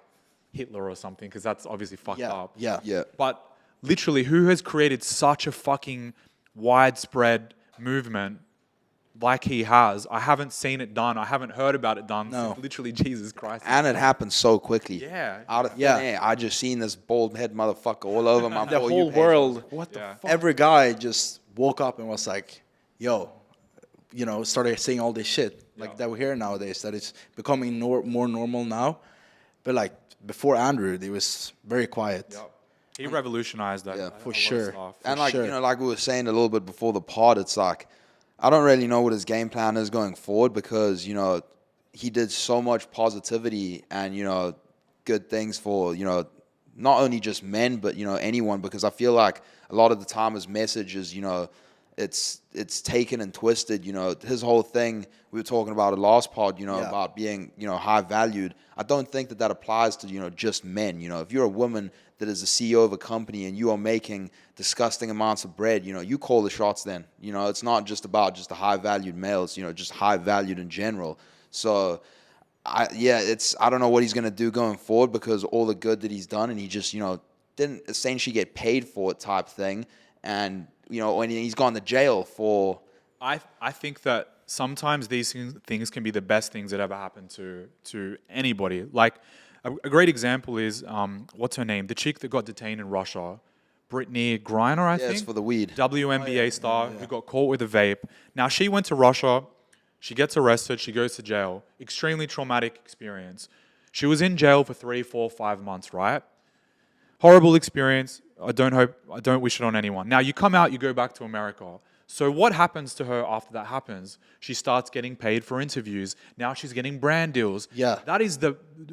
Hitler or something, because that's obviously fucked up. Yeah. But literally, who has created such a fucking widespread movement like he has? I haven't seen it done. I haven't heard about it done since literally Jesus Christ. And it happened so quickly. Yeah. Out of thin air. I just seen this bald head motherfucker all over my The For You whole page. world, What the fuck? every guy just woke up and was like, yo, started saying all this shit like that we hear nowadays, that it's becoming more normal now. But like before Andrew, it was very quiet. Yep. He revolutionized that. Yeah, for sure. And like, like we were saying a little bit before the pod, it's like, I don't really know what his game plan is going forward, because, he did so much positivity and, good things for, not only just men, but, anyone, because I feel like a lot of the time his message is, it's taken and twisted. His whole thing, we were talking about it last pod, about being, high valued. I don't think that applies to, just men. If you're a woman that is the CEO of a company and you are making disgusting amounts of bread, you call the shots then. It's not just about just the high valued males, just high valued in general. So I don't know what he's going to do going forward, because all the good that he's done, and he just, didn't essentially get paid for it type thing. And, when he's gone to jail for... I think that sometimes these things can be the best things that ever happened to anybody. Like, a great example is, what's her name? The chick that got detained in Russia, Brittany Griner, I think. Yes, for the weed. WNBA star who got caught with a vape. Now, she went to Russia. She gets arrested. She goes to jail. Extremely traumatic experience. She was in jail for 3, 4, 5 months, right? Horrible experience. I don't wish it on anyone. Now, you come out, you go back to America. So what happens to her after that happens? She starts getting paid for interviews. Now she's getting brand deals. Yeah. That is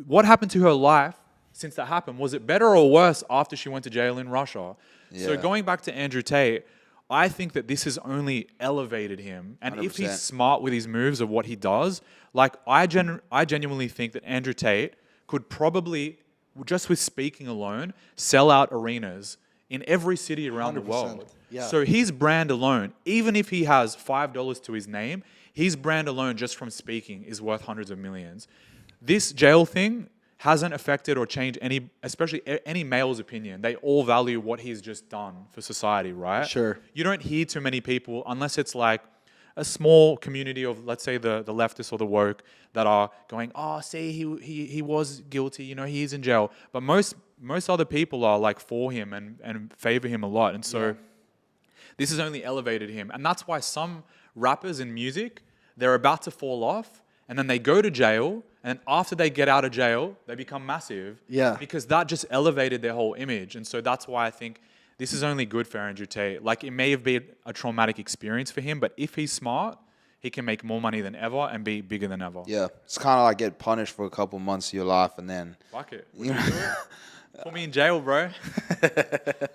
what happened to her life since that happened. Was it better or worse after she went to jail in Russia? Yeah. So going back to Andrew Tate, I think that this has only elevated him. And 100%. if he's smart with his moves of what he does, like I genuinely think that Andrew Tate could probably, just with speaking alone, sell out arenas in every city around the 100%. world. Yeah. So his brand alone, even if he has $5 to his name, his brand alone just from speaking is worth hundreds of millions. This jail thing hasn't affected or changed especially any male's opinion. They all value what he's just done for society, right? Sure. You don't hear too many people, unless it's like a small community of, let's say, the leftists or the woke, that are going, oh, see, he was guilty, he's in jail. But most other people are like for him and favor him a lot. And so this has only elevated him. And that's why some rappers in music, they're about to fall off, and then they go to jail, and after they get out of jail, they become massive. Yeah. Because that just elevated their whole image. And so that's why I think this is only good for Andrew Tate. Like, it may have been a traumatic experience for him, but if he's smart, he can make more money than ever and be bigger than ever. Yeah. It's kind of like get punished for a couple months of your life and then... Fuck it. Would you do it? Put me in jail, bro.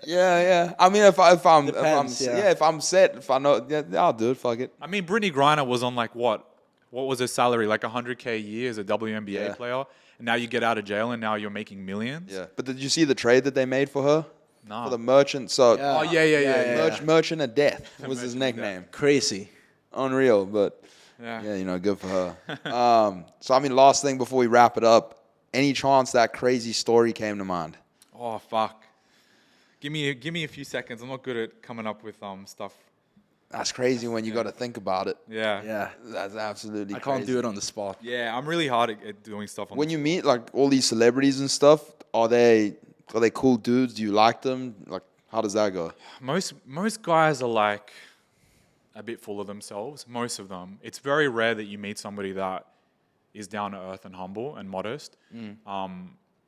Yeah. I mean, if I'm set, if I know, I'll do it. Fuck it. I mean, Brittany Griner was on like what? What was her salary? Like $100K a year as a WNBA Yeah. player. And now you get out of jail and now you're making millions. Yeah. But did you see the trade that they made for her? No. For the merchant. So Oh yeah. Merchant of Death was his Merchant of nickname. Crazy. Unreal, but Yeah. good for her. So I mean, last thing before we wrap it up, any chance that crazy story came to mind? Oh fuck. Give me a few seconds. I'm not good at coming up with stuff. That's crazy when you got to think about it. Yeah. Yeah. That's absolutely I crazy. can't do it on the spot. Yeah, I'm really hard at doing stuff on When you meet like all these celebrities and stuff, are they cool dudes? Do you like them? Like, how does that go? most guys are like a bit full of themselves. Most of them. It's very rare that you meet somebody that is down to earth and humble and modest.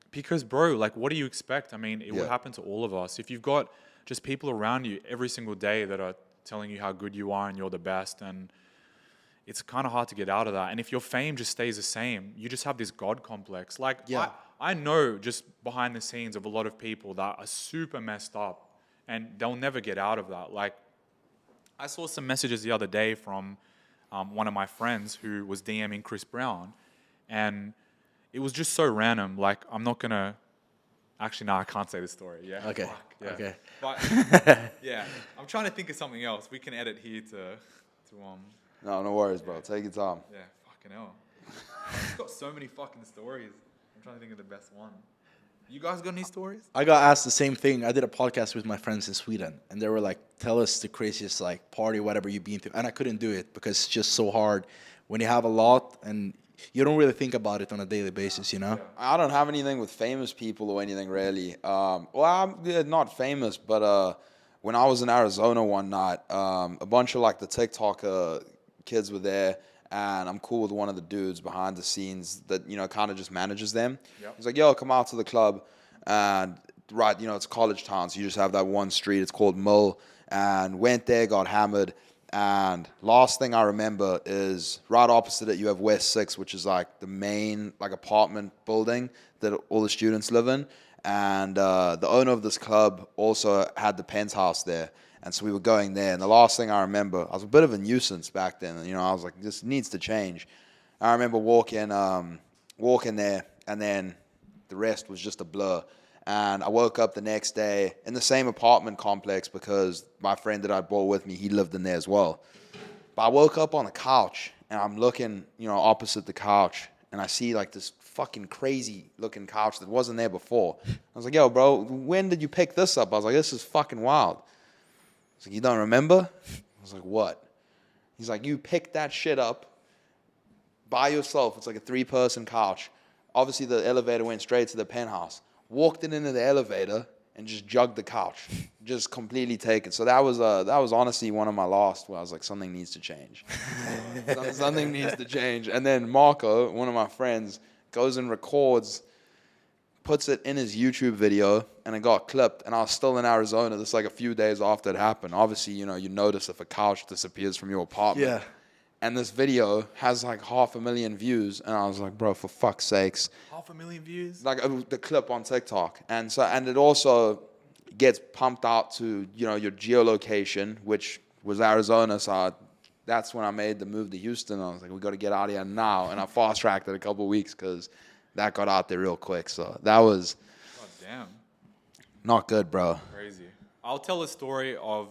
Because bro, like, what do you expect? I mean, it would happen to all of us. If you've got just people around you every single day that are telling you how good you are and you're the best, and it's kind of hard to get out of that. And if your fame just stays the same, you just have this God complex. Like, I know just behind the scenes of a lot of people that are super messed up and they'll never get out of that. Like, I saw some messages the other day from one of my friends who was DMing Chris Brown, and it was just so random. Like, I'm not going to... Actually, no, I can't say this story. Yeah. Okay. Fuck, yeah. Okay. But, yeah, I'm trying to think of something else. We can edit here to No worries, bro. Take your time. Yeah, fucking hell. I've got so many fucking stories. I'm trying to think of the best one. You guys got any stories? I got asked the same thing. I did a podcast with my friends in Sweden, and they were like, "Tell us the craziest like party, whatever you've been to." And I couldn't do it because it's just so hard when you have a lot and you don't really think about it on a daily basis, you know? I don't have anything with famous people or anything really. I'm not famous, but when I was in Arizona one night, a bunch of like the TikTok kids were there, and I'm cool with one of the dudes behind the scenes that, you know, kind of just manages them. Yep. He's like, yo, come out to the club. And right, you know, it's college town, so you just have that one street. It's called Mill. And went there, got hammered. And last thing I remember is right opposite it, you have West 6, which is like the main like apartment building that all the students live in. And the owner of this club also had the penthouse there. And so we were going there. And the last thing I remember, I was a bit of a nuisance back then. You know, I was like, this needs to change. I remember walking there, and then the rest was just a blur. And I woke up the next day in the same apartment complex because my friend that I brought with me, he lived in there as well. But I woke up on the couch, and I'm looking, you know, opposite the couch, and I see like this fucking crazy looking couch that wasn't there before. I was like, yo, bro, when did you pick this up? I was like, this is fucking wild. He's like, you don't remember? I was like, what? He's like, you picked that shit up by yourself. It's like a 3-person couch. Obviously, the elevator went straight to the penthouse. Walked it into the elevator and just jugged the couch. Just completely taken. So that was honestly one of my last where I was like, something needs to change. Something needs to change. And then Marco, one of my friends, goes and records, puts it in his YouTube video, and it got clipped. And I was still in Arizona. This like a few days after it happened. Obviously, you know, you notice if a couch disappears from your apartment. Yeah. And this video has like 500,000 views, and I was like, bro, for fuck's sakes. 500,000 views? Like the clip on TikTok. And it also gets pumped out to, you know, your geolocation, which was Arizona. So that's when I made the move to Houston. I was like, we got to get out of here now. And I fast-tracked it a couple of weeks because that got out there real quick. So that was not good, bro. Crazy. I'll tell a story of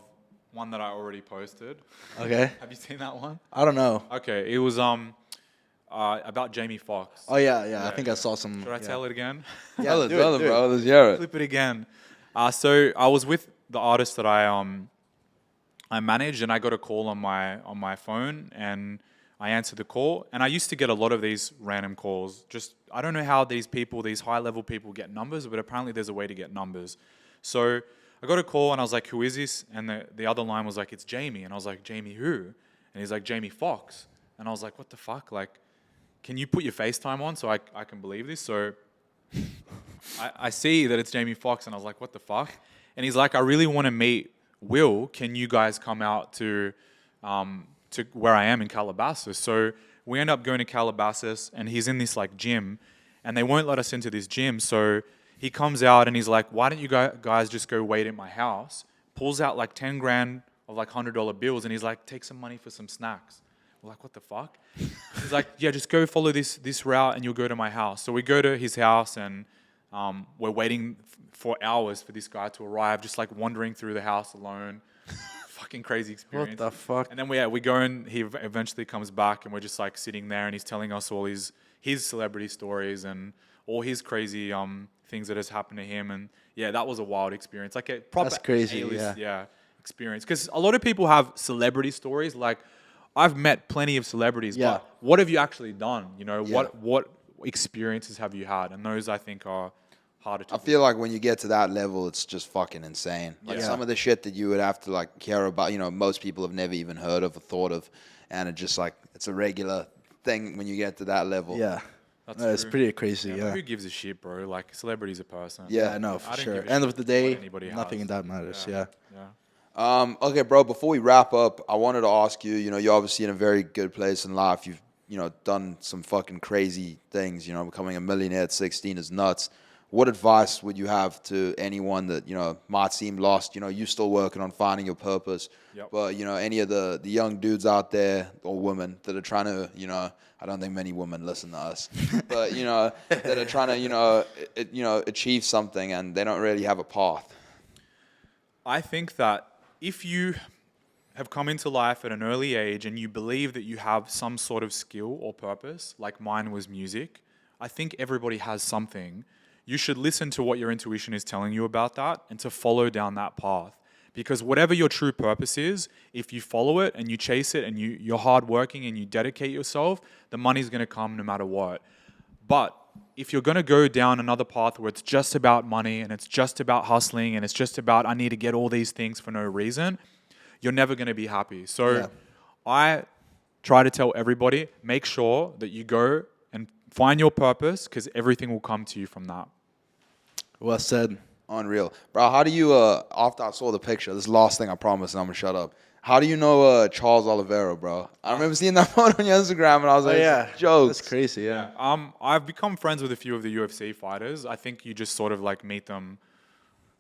one that I already posted. Okay. Have you seen that one? I don't know. Okay, it was about Jamie Foxx. Oh yeah. I think I saw some. Should I tell it again? Yeah, tell it, bro. Let's hear it. Flip it again. So I was with the artist that I managed, and I got a call on my phone, and I answered the call. And I used to get a lot of these random calls. Just I don't know how these high level people get numbers, but apparently there's a way to get numbers. So I got a call, and I was like, who is this? And the other line was like, it's Jamie. And I was like, Jamie who? And he's like, Jamie Foxx. And I was like, what the fuck? Like, can you put your FaceTime on so I can believe this? So I see that it's Jamie Foxx, and I was like, what the fuck? And he's like, I really want to meet Will. Can you guys come out to where I am in Calabasas? So we end up going to Calabasas, and he's in this like gym, and they won't let us into this gym. So he comes out and he's like, why don't you guys just go wait at my house? Pulls out like 10 grand of like $100 bills, and he's like, take some money for some snacks. We're like, what the fuck? He's like, yeah, just go follow this route and you'll go to my house. So we go to his house, and we're waiting for hours for this guy to arrive, just like wandering through the house alone. Fucking crazy experience. What the fuck? And then we go, and he eventually comes back, and we're just like sitting there, and he's telling us all his celebrity stories and all his crazy things that has happened to him. And yeah, that was a wild experience, like a proper That's crazy, A-list, experience. Because a lot of people have celebrity stories. Like, I've met plenty of celebrities, but what have you actually done? You know, what experiences have you had? And those, I think, are harder to. I feel like when you get to that level, it's just fucking insane. Like some of the shit that you would have to like care about, you know, most people have never even heard of or thought of, and it just like it's a regular thing when you get to that level. Yeah. It's pretty crazy, Who gives a shit, bro? Like, celebrity's a person. Yeah, I know, for sure. End of the day, nothing in that matters, Okay, bro, before we wrap up, I wanted to ask you, you know, you're obviously in a very good place in life. You've, you know, done some fucking crazy things, you know, becoming a millionaire at 16 is nuts. What advice would you have to anyone that, you know, might seem lost? You know, you're still working on finding your purpose. But, you know, any of the young dudes out there or women that are trying to, you know, I don't think many women listen to us, but, you know, that are trying to, you know, achieve something and they don't really have a path. I think that if you have come into life at an early age and you believe that you have some sort of skill or purpose, like mine was music, I think everybody has something. You should listen to what your intuition is telling you about that and to follow down that path. Because whatever your true purpose is, if you follow it and you chase it and you're hardworking and you dedicate yourself, the money's going to come no matter what. But if you're going to go down another path where it's just about money and it's just about hustling and it's just about I need to get all these things for no reason, you're never going to be happy. So I try to tell everybody, make sure that you go and find your purpose because everything will come to you from that. Well said. Unreal. Bro, how do you, after I saw the picture, this is the last thing I promise and I'm going to shut up. How do you know Charles Oliveira, bro? I remember seeing that photo on your Instagram and I was like, yeah, jokes. That's crazy, yeah. I've become friends with a few of the UFC fighters. I think you just sort of like meet them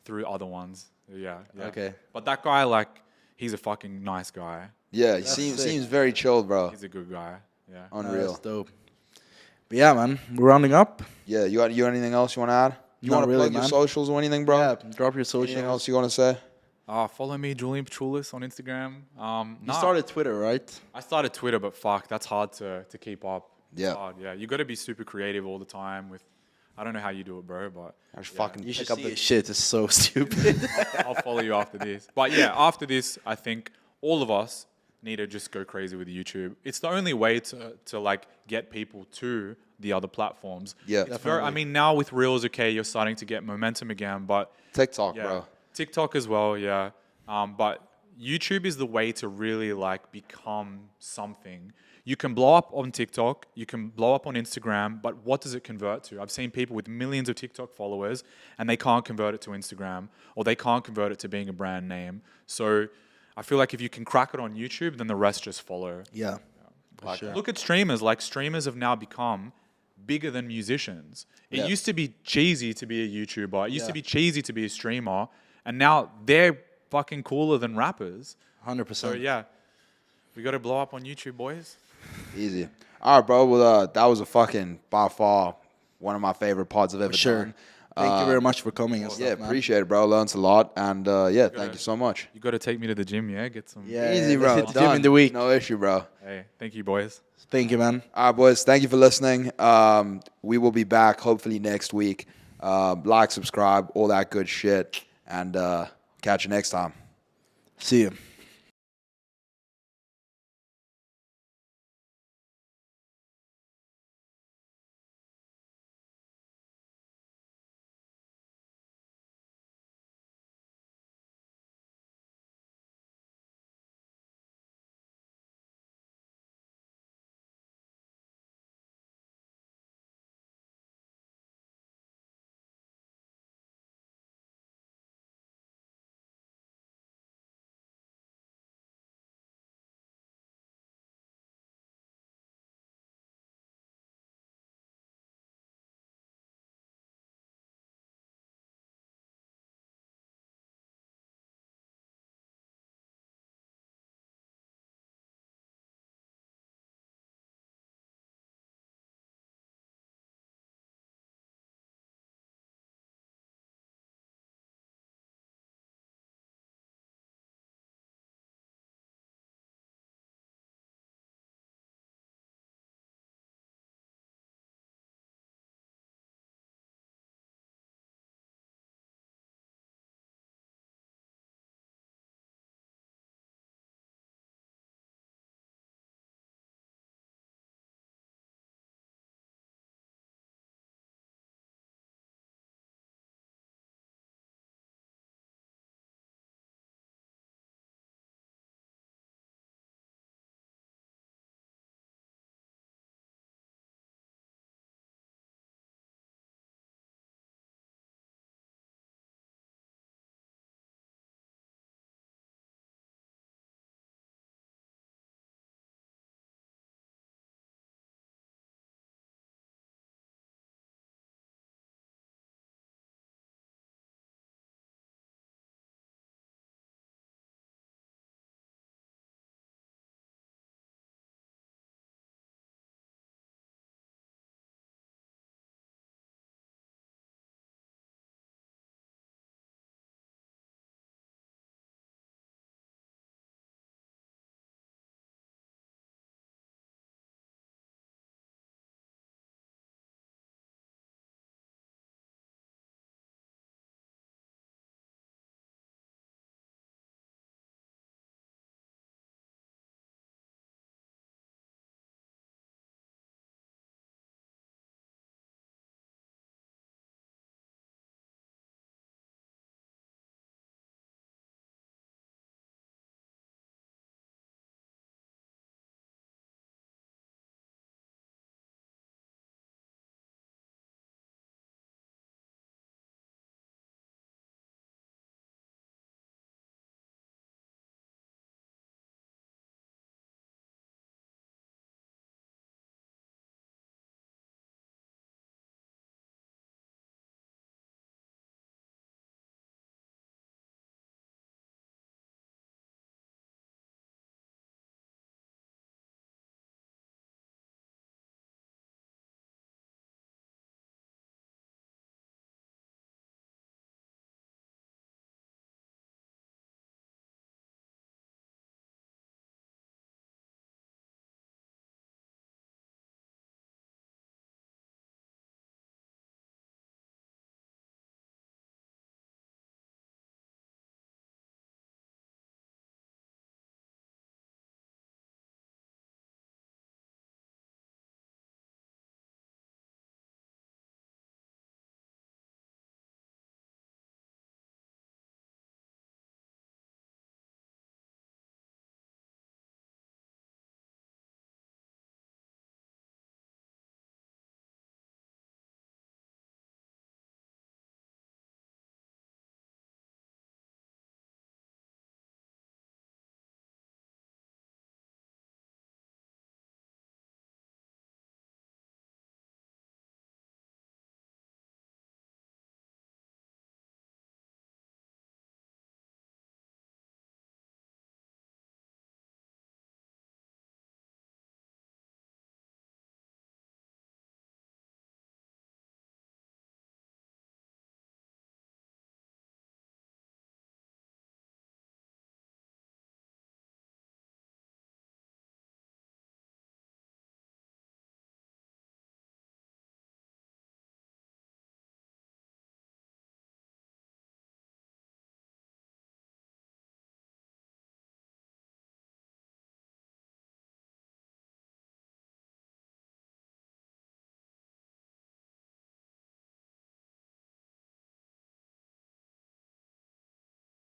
through other ones. Yeah. Okay. But that guy, like, he's a fucking nice guy. Yeah, he seems very chilled, bro. He's a good guy. Yeah. Unreal. That's dope. But yeah, man, we're rounding up. Yeah, you got anything else you want to add? You want to really, plug your socials or anything, bro? Yeah, drop your socials. Anything else you want to say? Follow me, Julian Petroulas on Instagram. You started Twitter, right? I started Twitter, but fuck, that's hard to keep up. Yeah. It's hard, yeah. You got to be super creative all the time with, I don't know how you do it, bro, but I just fucking You should pick up see the his shit. It's so stupid. I'll follow you after this. But yeah, after this, I think all of us need to just go crazy with YouTube. It's the only way to like get people to the other platforms. Yeah. It's very, I mean, now with Reels, okay, you're starting to get momentum again, but TikTok, yeah, bro. TikTok as well, yeah. But YouTube is the way to really like become something. You can blow up on TikTok, you can blow up on Instagram, but what does it convert to? I've seen people with millions of TikTok followers and they can't convert it to Instagram or they can't convert it to being a brand name. So I feel like if you can crack it on YouTube, then the rest just follow. Yeah. Like, sure. look at streamers. Like, streamers have now become bigger than musicians. It used to be cheesy to be a YouTuber. It used to be cheesy to be a streamer. And now they're fucking cooler than rappers. 100%. So, yeah, we got to blow up on YouTube, boys. Easy. All right, bro. Well, that was a fucking, by far, one of my favorite pods I've ever done. Thank you very much for coming and stuff, Yeah, man. appreciate it, bro. Learned a lot. And, yeah, thank you so much. You got to take me to the gym, yeah? Get some. Yeah, Easy, bro. Hit the gym in the week. No issue, bro. Hey, thank you, boys. Thank you, man. All right, boys. Thank you for listening. We will be back hopefully next week. Like, subscribe, all that good shit. And catch you next time. See you.